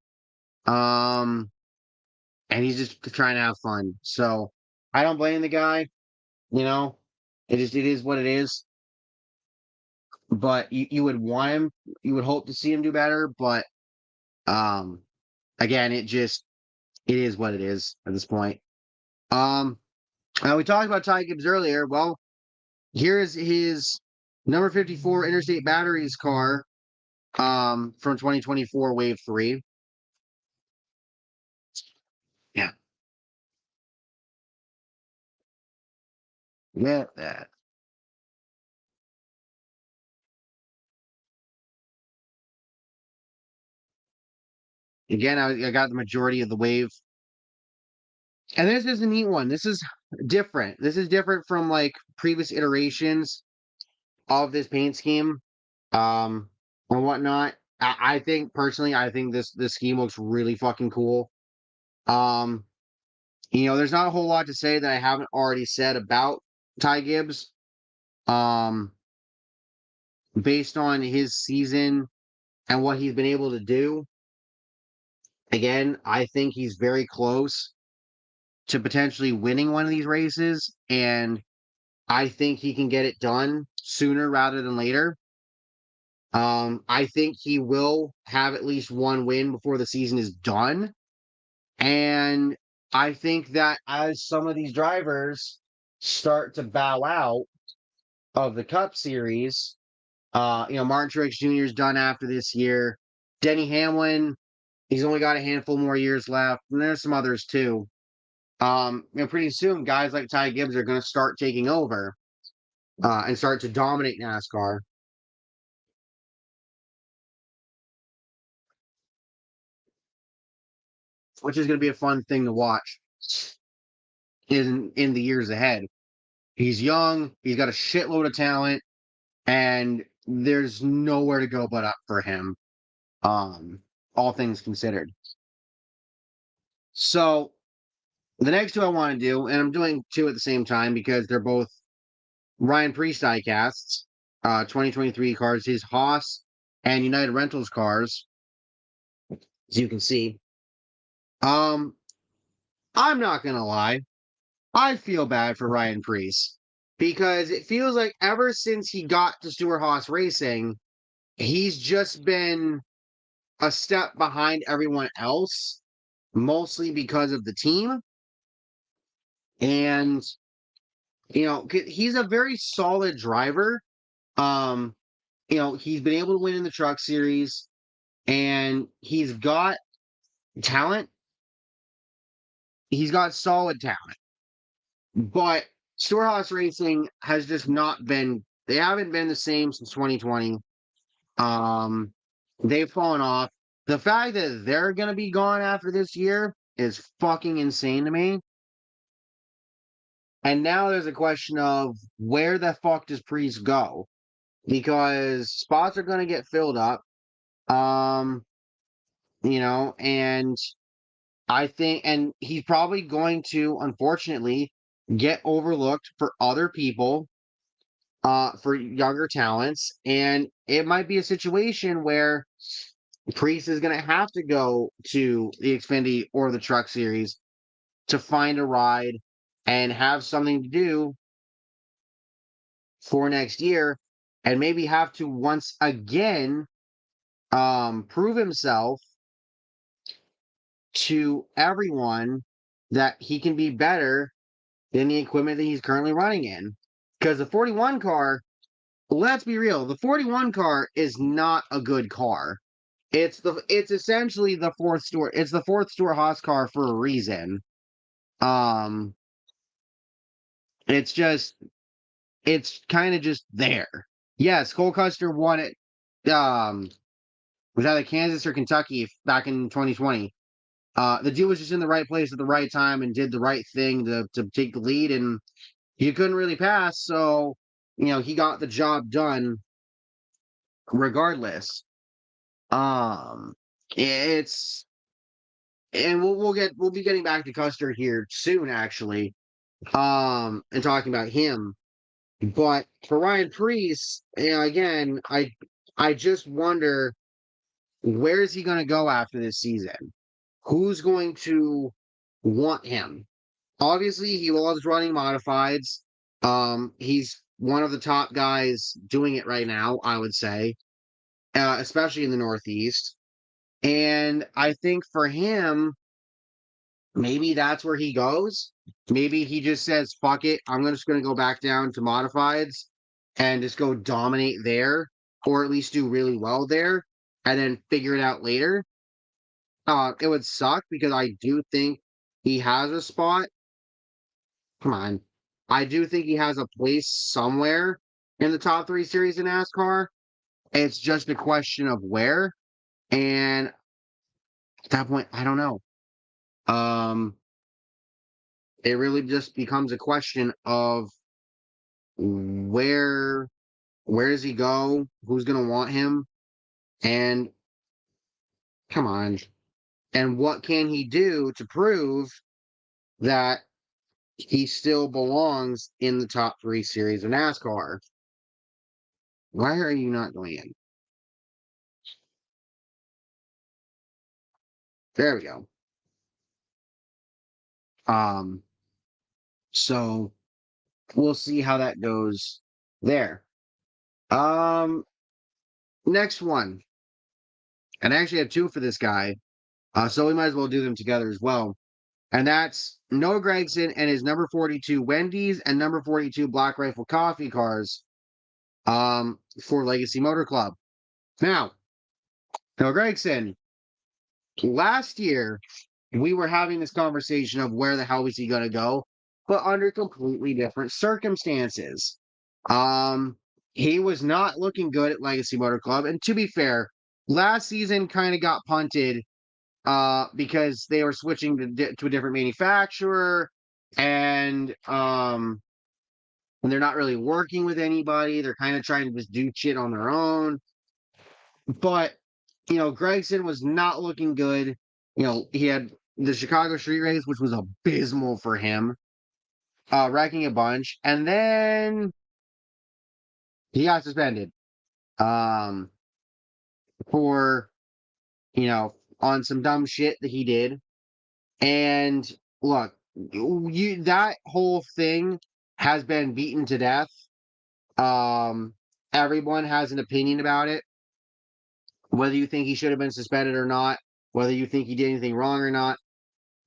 Um, and he's just trying to have fun. So I don't blame the guy. You know, it is what it is. But you would want him, you would hope to see him do better. But um, again, it is what it is at this point. Um, we talked about Ty Gibbs earlier. Well, here is his number 54 Interstate Batteries car from 2024 Wave 3. Yeah. Yeah. Again, I got the majority of the wave. And this is a neat one. This is different. This is different from like previous iterations of this paint scheme, um, and whatnot. I think personally, I think this scheme looks really fucking cool. Um, there's not a whole lot to say that I haven't already said about Ty Gibbs. Um, based on his season and what he's been able to do. Again, I think he's very close to potentially winning one of these races, and I think he can get it done sooner rather than later. I think he will have at least one win before the season is done. And I think that as some of these drivers start to bow out of the Cup Series, Martin Truex Jr. is done after this year. Denny Hamlin, he's only got a handful more years left, and there's some others too. Pretty soon, guys like Ty Gibbs are going to start taking over and start to dominate NASCAR, which is going to be a fun thing to watch in the years ahead. He's young, he's got a shitload of talent, and there's nowhere to go but up for him. Um, all things considered. So the next two I want to do, and I'm doing two at the same time because they're both Ryan Priest diecasts, 2023 cars, his Haas and United Rentals cars, as you can see. Um, I'm not gonna lie, I feel bad for Ryan Priest because it feels like ever since he got to Stewart Haas Racing, he's just been a step behind everyone else, mostly because of the team. And He's a very solid driver. Um, he's been able to win in the truck series and he's got talent. He's got solid talent. But Storehouse Racing has just not been, they haven't been the same since 2020. Um, they've fallen off. The fact that they're going to be gone after this year is fucking insane to me. And now there's a question of where the fuck does Priest go? Because spots are going to get filled up. Um, and I think, and he's probably going to, unfortunately, get overlooked for other people, for younger talents. And it might be a situation where Priest is going to have to go to the Xfinity or the Truck Series to find a ride and have something to do for next year, and maybe have to once again prove himself to everyone that he can be better than the equipment that he's currently running in. Because the 41 car, let's be real, the 41 car is not a good car. It's essentially the fourth store Haas car for a reason. Um it's just it's kind of just there. Yes, Cole Custer won it. Was either Kansas or Kentucky back in 2020. The dude was just in the right place at the right time and did the right thing to take the lead, and he couldn't really pass, so he got the job done regardless. Um, it's and we'll be getting back to Custer here soon, actually. And talking about him, but for Ryan Preece, again, I just wonder where is he going to go after this season? Who's going to want him? Obviously, he loves running modifieds. He's one of the top guys doing it right now, I would say, especially in the Northeast. And I think for him, maybe that's where he goes. Maybe he just says, fuck it, just going to go back down to modifieds and just go dominate there, or at least do really well there, and then figure it out later. It would suck because I do think he has a spot. Come on. I do think he has a place somewhere in the top three series in NASCAR. It's just a question of where. And at that point, I don't know. Um, it really just becomes a question of where where does he go? Who's gonna want him? And come on. And what can he do to prove that he still belongs in the top three series of NASCAR? Why are you not going in? There we go. Um, so we'll see how that goes there. Um, Next one. And I actually have two for this guy. So we might as well do them together as well. And that's Noah Gragson and his number 42 Wendy's and number 42 Black Rifle Coffee cars for Legacy Motor Club. Now, Noah Gragson, last year we were having this conversation of where the hell was he going to go, but under completely different circumstances. Um, he was not looking good at Legacy Motor Club, and to be fair, last season kind of got punted because they were switching to a different manufacturer, and they're not really working with anybody. They're kind of trying to just do shit on their own. But Gregson was not looking good. He had the Chicago Street Race, which was abysmal for him, wrecking a bunch, and then he got suspended um, for on some dumb shit that he did. And look, that whole thing has been beaten to death. Um, Everyone has an opinion about it, whether you think he should have been suspended or not, whether you think he did anything wrong or not.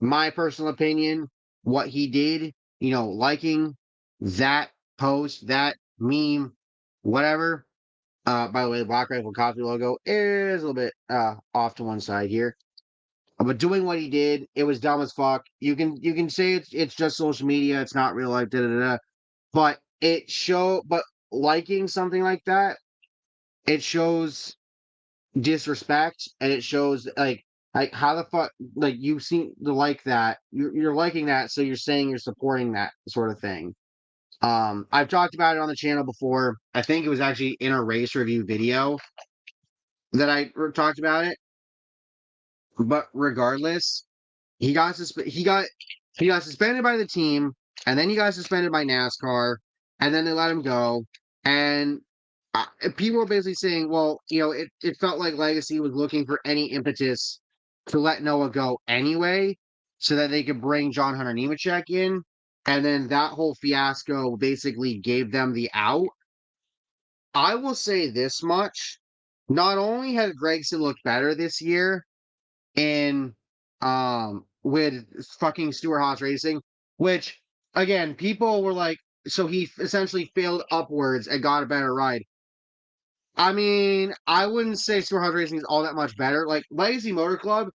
My personal opinion, what he did, liking that post, that meme, whatever. By the way, the Black Rifle Coffee logo is a little bit off to one side here. But doing what he did, it was dumb as fuck. You can say it's just social media, it's not real life, da da da. But but liking something like that, it shows disrespect, and it shows like how the fuck, like, you seem to like that, you're liking that, so you're saying you're supporting that sort of thing. I've talked about it on the channel before. I think it was actually in a race review video that talked about it. But regardless, he got suspended by the team, and then he got suspended by NASCAR, and then they let him go. And people were basically saying, well, it felt like Legacy was looking for any impetus to let Noah go anyway, so that they could bring John Hunter Nemechek in. And then that whole fiasco basically gave them the out. I will say this much. Not only has Gregson looked better this year in with fucking Stewart Haas Racing, which again, people were like, so he essentially failed upwards and got a better ride. I mean, I wouldn't say Stewart Haas Racing is all that much better. Like Legacy Motor Club,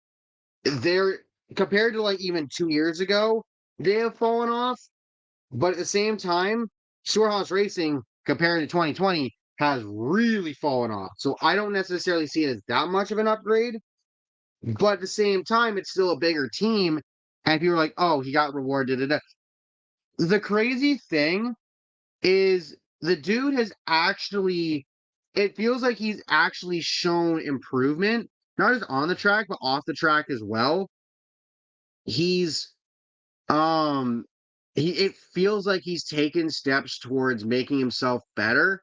they're compared to like even 2 years ago, they have fallen off. But at the same time, Stewart Haas Racing compared to 2020 has really fallen off. So I don't necessarily see it as that much of an upgrade. But at the same time, it's still a bigger team. And people are like, oh, he got rewarded. Da, da, da. The crazy thing is the dude has actually, it feels like he's actually shown improvement, not just on the track, but off the track as well. He's, um, it feels like he's taken steps towards making himself better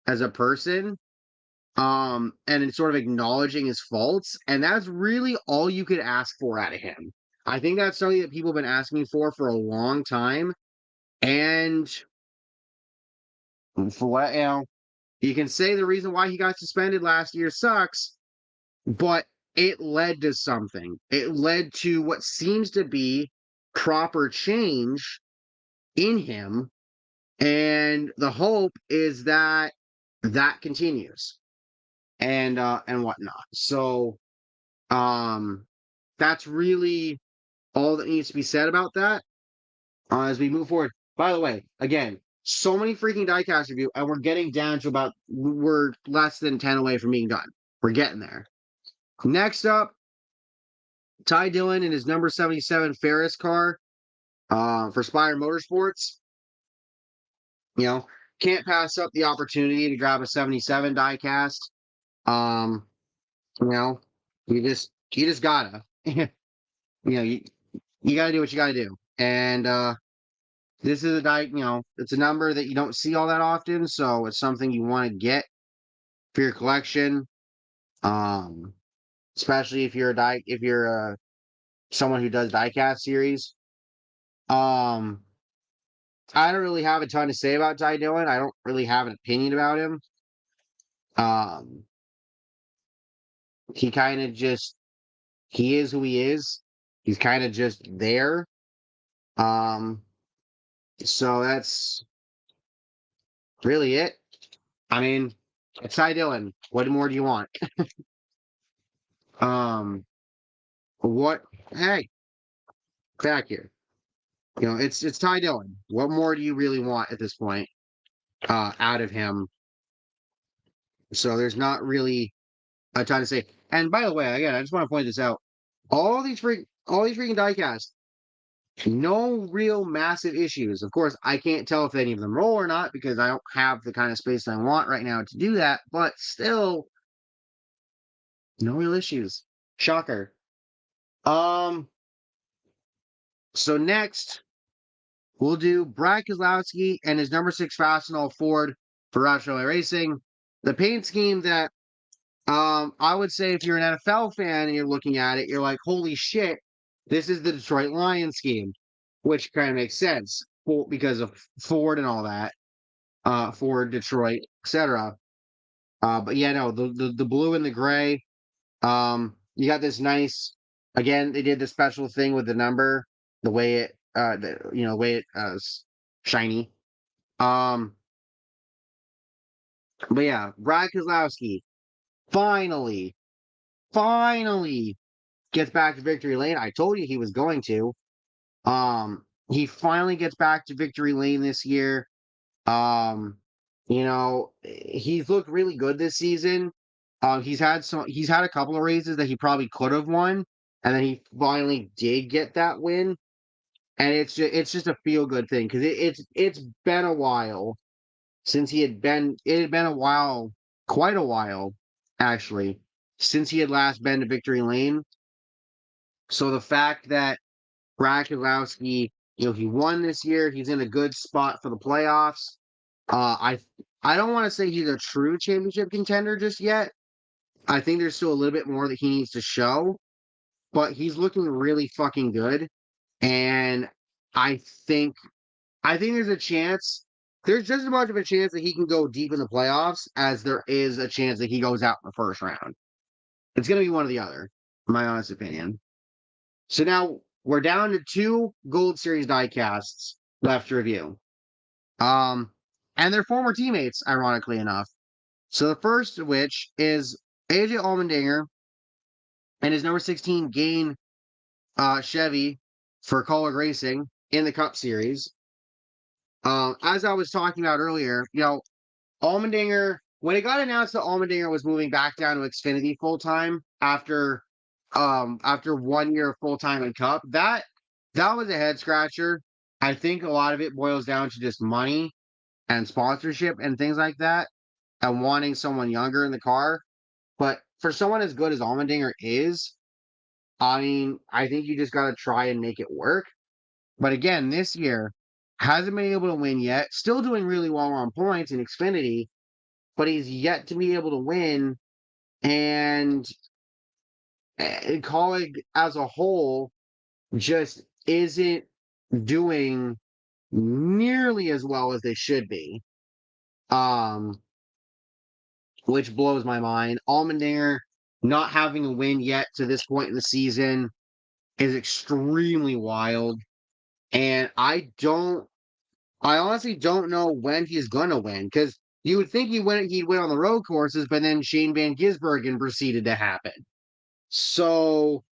as a person, and in sort of acknowledging his faults, and that's really all you could ask for out of him. I think that's something that people have been asking for a long time, and for what, you can say the reason why he got suspended last year sucks, but it led to something. It led to what seems to be proper change in him, and the hope is that that continues and whatnot. So that's really all that needs to be said about that as we move forward. By the way, again, so many freaking diecast review, and we're getting down to we're less than 10 away from being done. We're getting there. Next up, Ty Dillon in his number 77 Ferris car for Spire Motorsports. You know, can't pass up the opportunity to grab a 77 diecast. Um, you know, you just gotta. You gotta do what you gotta do. And this is it's a number that you don't see all that often, so it's something you want to get for your collection. Um, Especially if you're someone who does diecast series. Um, I don't really have a ton to say about Ty Dillon. I don't really have an opinion about him. Um, he kind of just he is who he is. He's kind of just there. Um, so that's really it. I mean, it's Ty Dillon. What more do you want? Um, what? Hey, back here. It's Ty Dillon. What more do you really want at this point? Out of him. So there's not really a ton to say. And by the way, again, I just want to point this out. All these freaking diecasts, no real massive issues. Of course, I can't tell if any of them roll or not because I don't have the kind of space I want right now to do that. But still, no real issues. Shocker. Um. So next, we'll do Brad Keselowski and his number 6 Fastenal Ford for Roush Rally Racing. The paint scheme that I would say if you're an NFL fan and you're looking at it, you're like, holy shit, this is the Detroit Lions scheme, which kind of makes sense because of Ford and all that, Ford, Detroit, etc. But yeah, no, the blue and the gray. You got this nice. Again, they did the special thing with the number, the way it, the way it shiny. Um, but yeah, Brad Keselowski finally, finally gets back to victory lane. I told you he was going to. He finally gets back to victory lane this year. Um, he's looked really good this season. He's had a couple of races that he probably could have won, and then he finally did get that win. And it's just a feel good thing because it's been a while since it had been a while, quite a while, actually, since he had last been to victory lane. So the fact that Brad Keselowski, he won this year, he's in a good spot for the playoffs. I don't want to say he's a true championship contender just yet. I think there's still a little bit more that he needs to show, but he's looking really fucking good. And I think I think there's a chance. There's just as much of a chance that he can go deep in the playoffs as there is a chance that he goes out in the first round. It's going to be one or the other, in my honest opinion. So now we're down to two Gold Series diecasts left to review. And they're former teammates, ironically enough. So the first of which is AJ Allmendinger and his number 16 Gain Chevy for Kaulig Racing in the Cup Series. As I was talking about earlier, Allmendinger, when it got announced that Allmendinger was moving back down to Xfinity full time after 1 year of full time in Cup, that was a head scratcher. I think a lot of it boils down to just money and sponsorship and things like that, and wanting someone younger in the car. But for someone as good as Allmendinger is, I mean, I think you just got to try and make it work. But again, this year hasn't been able to win yet. Still doing really well on points in Xfinity, but he's yet to be able to win. And Colleague as a whole just isn't doing nearly as well as they should be. Um, which blows my mind. Allmendinger not having a win yet to this point in the season is extremely wild. And I honestly don't know when he's gonna win because you would think he'd win on the road courses, but then Shane Van Gisbergen proceeded to happen. So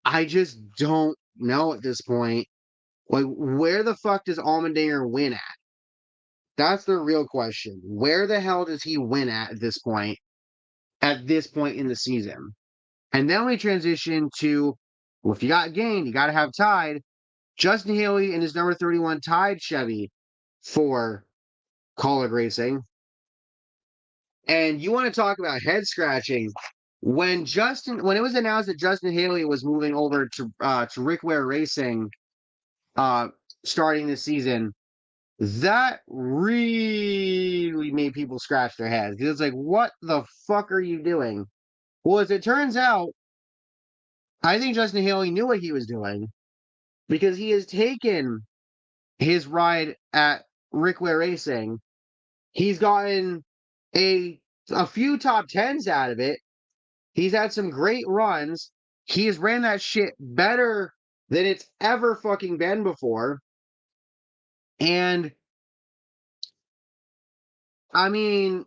I just don't know at this point. Like, where the fuck does Allmendinger win at? That's the real question. Where the hell does he win at this point? At this point in the season, and then we transition to, well, if you got Gain, you got to have Tide. Justin Haley and his number 31 Tide Chevy for Kaulig Racing. And you want to talk about head scratching? When it was announced that Justin Haley was moving over to Rick Ware Racing, uh, starting this season, that really made people scratch their heads because it's like, what the fuck are you doing? Well, as it turns out, I think Justin Haley knew what he was doing because he has taken his ride at Rick Ware Racing. He's gotten a a few top tens out of it. He's had some great runs. He has ran that shit better than it's ever fucking been before. And I mean,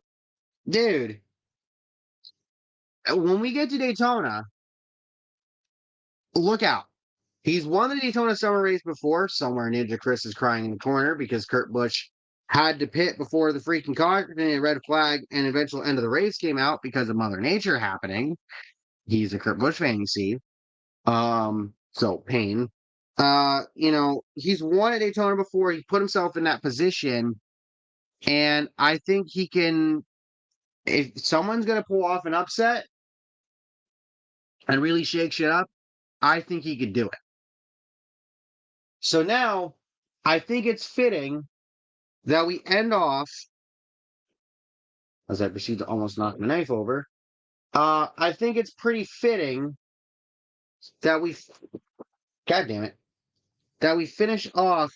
dude, when we get to Daytona, look out. He's won the Daytona Summer Race before. Somewhere Ninja Chris is crying in the corner because Kurt Busch had to pit before the freaking cockpit red flag and eventual end of the race came out because of Mother Nature happening. He's a Kurt Busch fan, you see. So pain. He's won at Daytona before. He put himself in that position, and I think he can. If someone's gonna pull off an upset and really shake shit up, I think he could do it. So now, I think it's fitting that we end off as I proceed to almost knock my knife over. I think it's pretty fitting that God damn it, that we finish off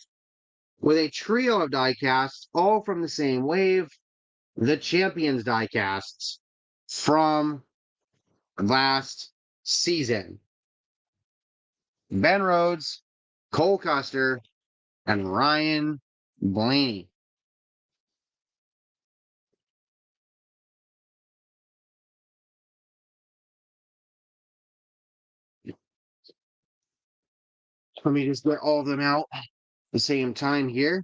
with a trio of diecasts, all from the same wave, the Champions diecasts from last season. Ben Rhodes, Cole Custer, and Ryan Blaney. Let me just get all of them out at the same time here.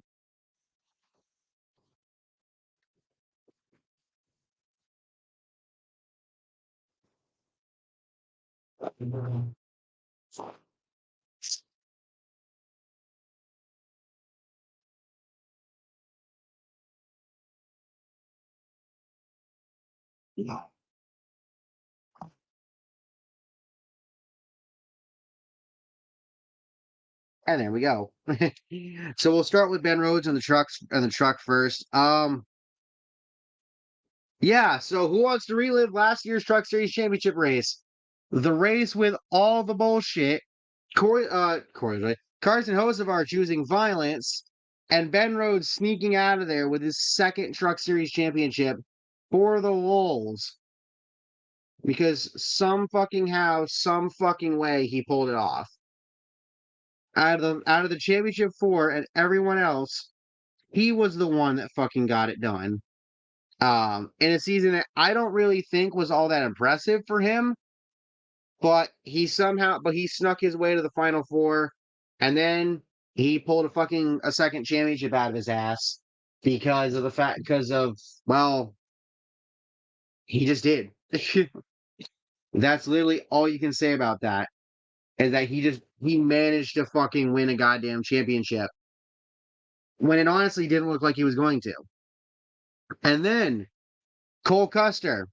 And there we go. So we'll start with Ben Rhodes and the truck first. Yeah, so who wants to relive last year's Truck Series Championship race? The race with all the bullshit. Carson Hocevar choosing violence, and Ben Rhodes sneaking out of there with his second Truck Series Championship for the Wolves. Because some fucking how, some fucking way he pulled it off. Out of the championship four and everyone else, he was the one that fucking got it done. In a season that I don't really think was all that impressive for him, but he snuck his way to the final four, and then he pulled a second championship out of his ass because of well, he just did. That's literally all you can say about that. Is that he managed to fucking win a goddamn championship when it honestly didn't look like he was going to. And then Cole Custer.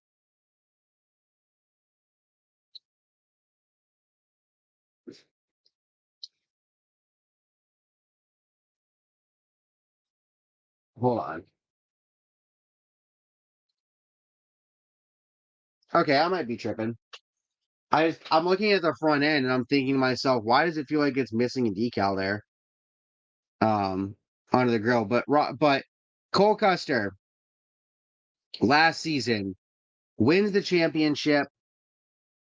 Hold on. Okay, I might be tripping. I'm looking at the front end and I'm thinking to myself, why does it feel like it's missing a decal there? Um, Under the grill. But Cole Custer last season wins the championship.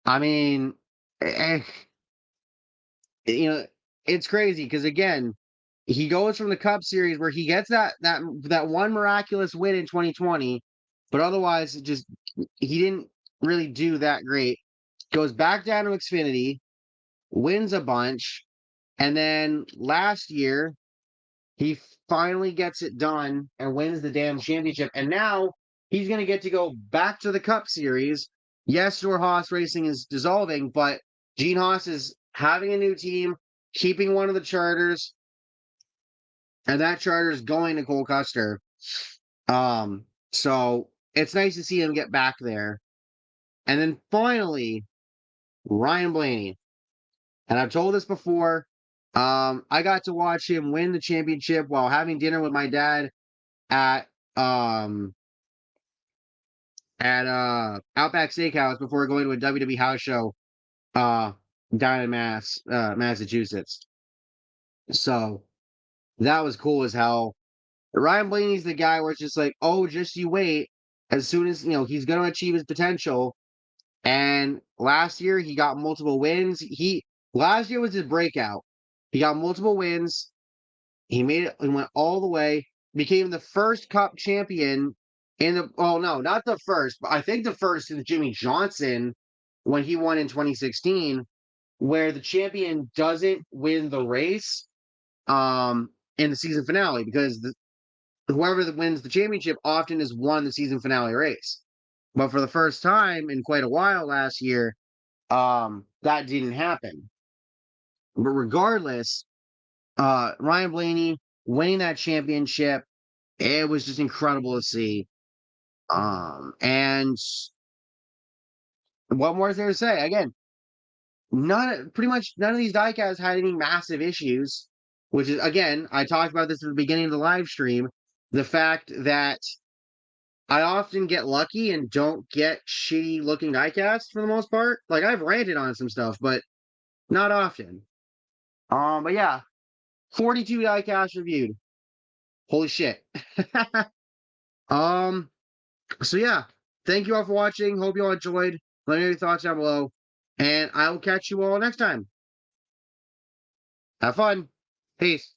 I mean, eh, you know, it's crazy because again, he goes from the Cup Series where he gets that one miraculous win in 2020, but otherwise, he didn't really do that great. Goes back down to Xfinity, wins a bunch, and then last year he finally gets it done and wins the damn championship. And now he's going to get to go back to the Cup Series. Yes, Stewart Haas Racing is dissolving, but Gene Haas is having a new team, keeping one of the charters, and that charter is going to Cole Custer. So it's nice to see him get back there. And then finally, Ryan Blaney. And I've told this before. I got to watch him win the championship while having dinner with my dad at um Outback Steakhouse before going to a WWE house show uh down in Massachusetts. So that was cool as hell. Ryan Blaney's the guy where it's just like, oh, just you wait. As soon as he's gonna achieve his potential. And last year he got multiple wins. Last year was his breakout. He got multiple wins. He made it and went all the way, became the first Cup champion no, not the first, but I think the first is Jimmy Johnson when he won in 2016, where the champion doesn't win the race in the season finale because whoever wins the championship often has won the season finale race. But for the first time in quite a while last year, that didn't happen. But regardless, Ryan Blaney winning that championship, it was just incredible to see. And what more is there to say? Again, pretty much none of these diecasts had any massive issues, which is again, I talked about this at the beginning of the live stream. The fact that I often get lucky and don't get shitty looking diecasts for the most part. Like I've ranted on some stuff, but not often. But yeah, 42 diecasts reviewed. Holy shit. um, so yeah, thank you all for watching. Hope you all enjoyed. Let me know your thoughts down below. And I will catch you all next time. Have fun. Peace.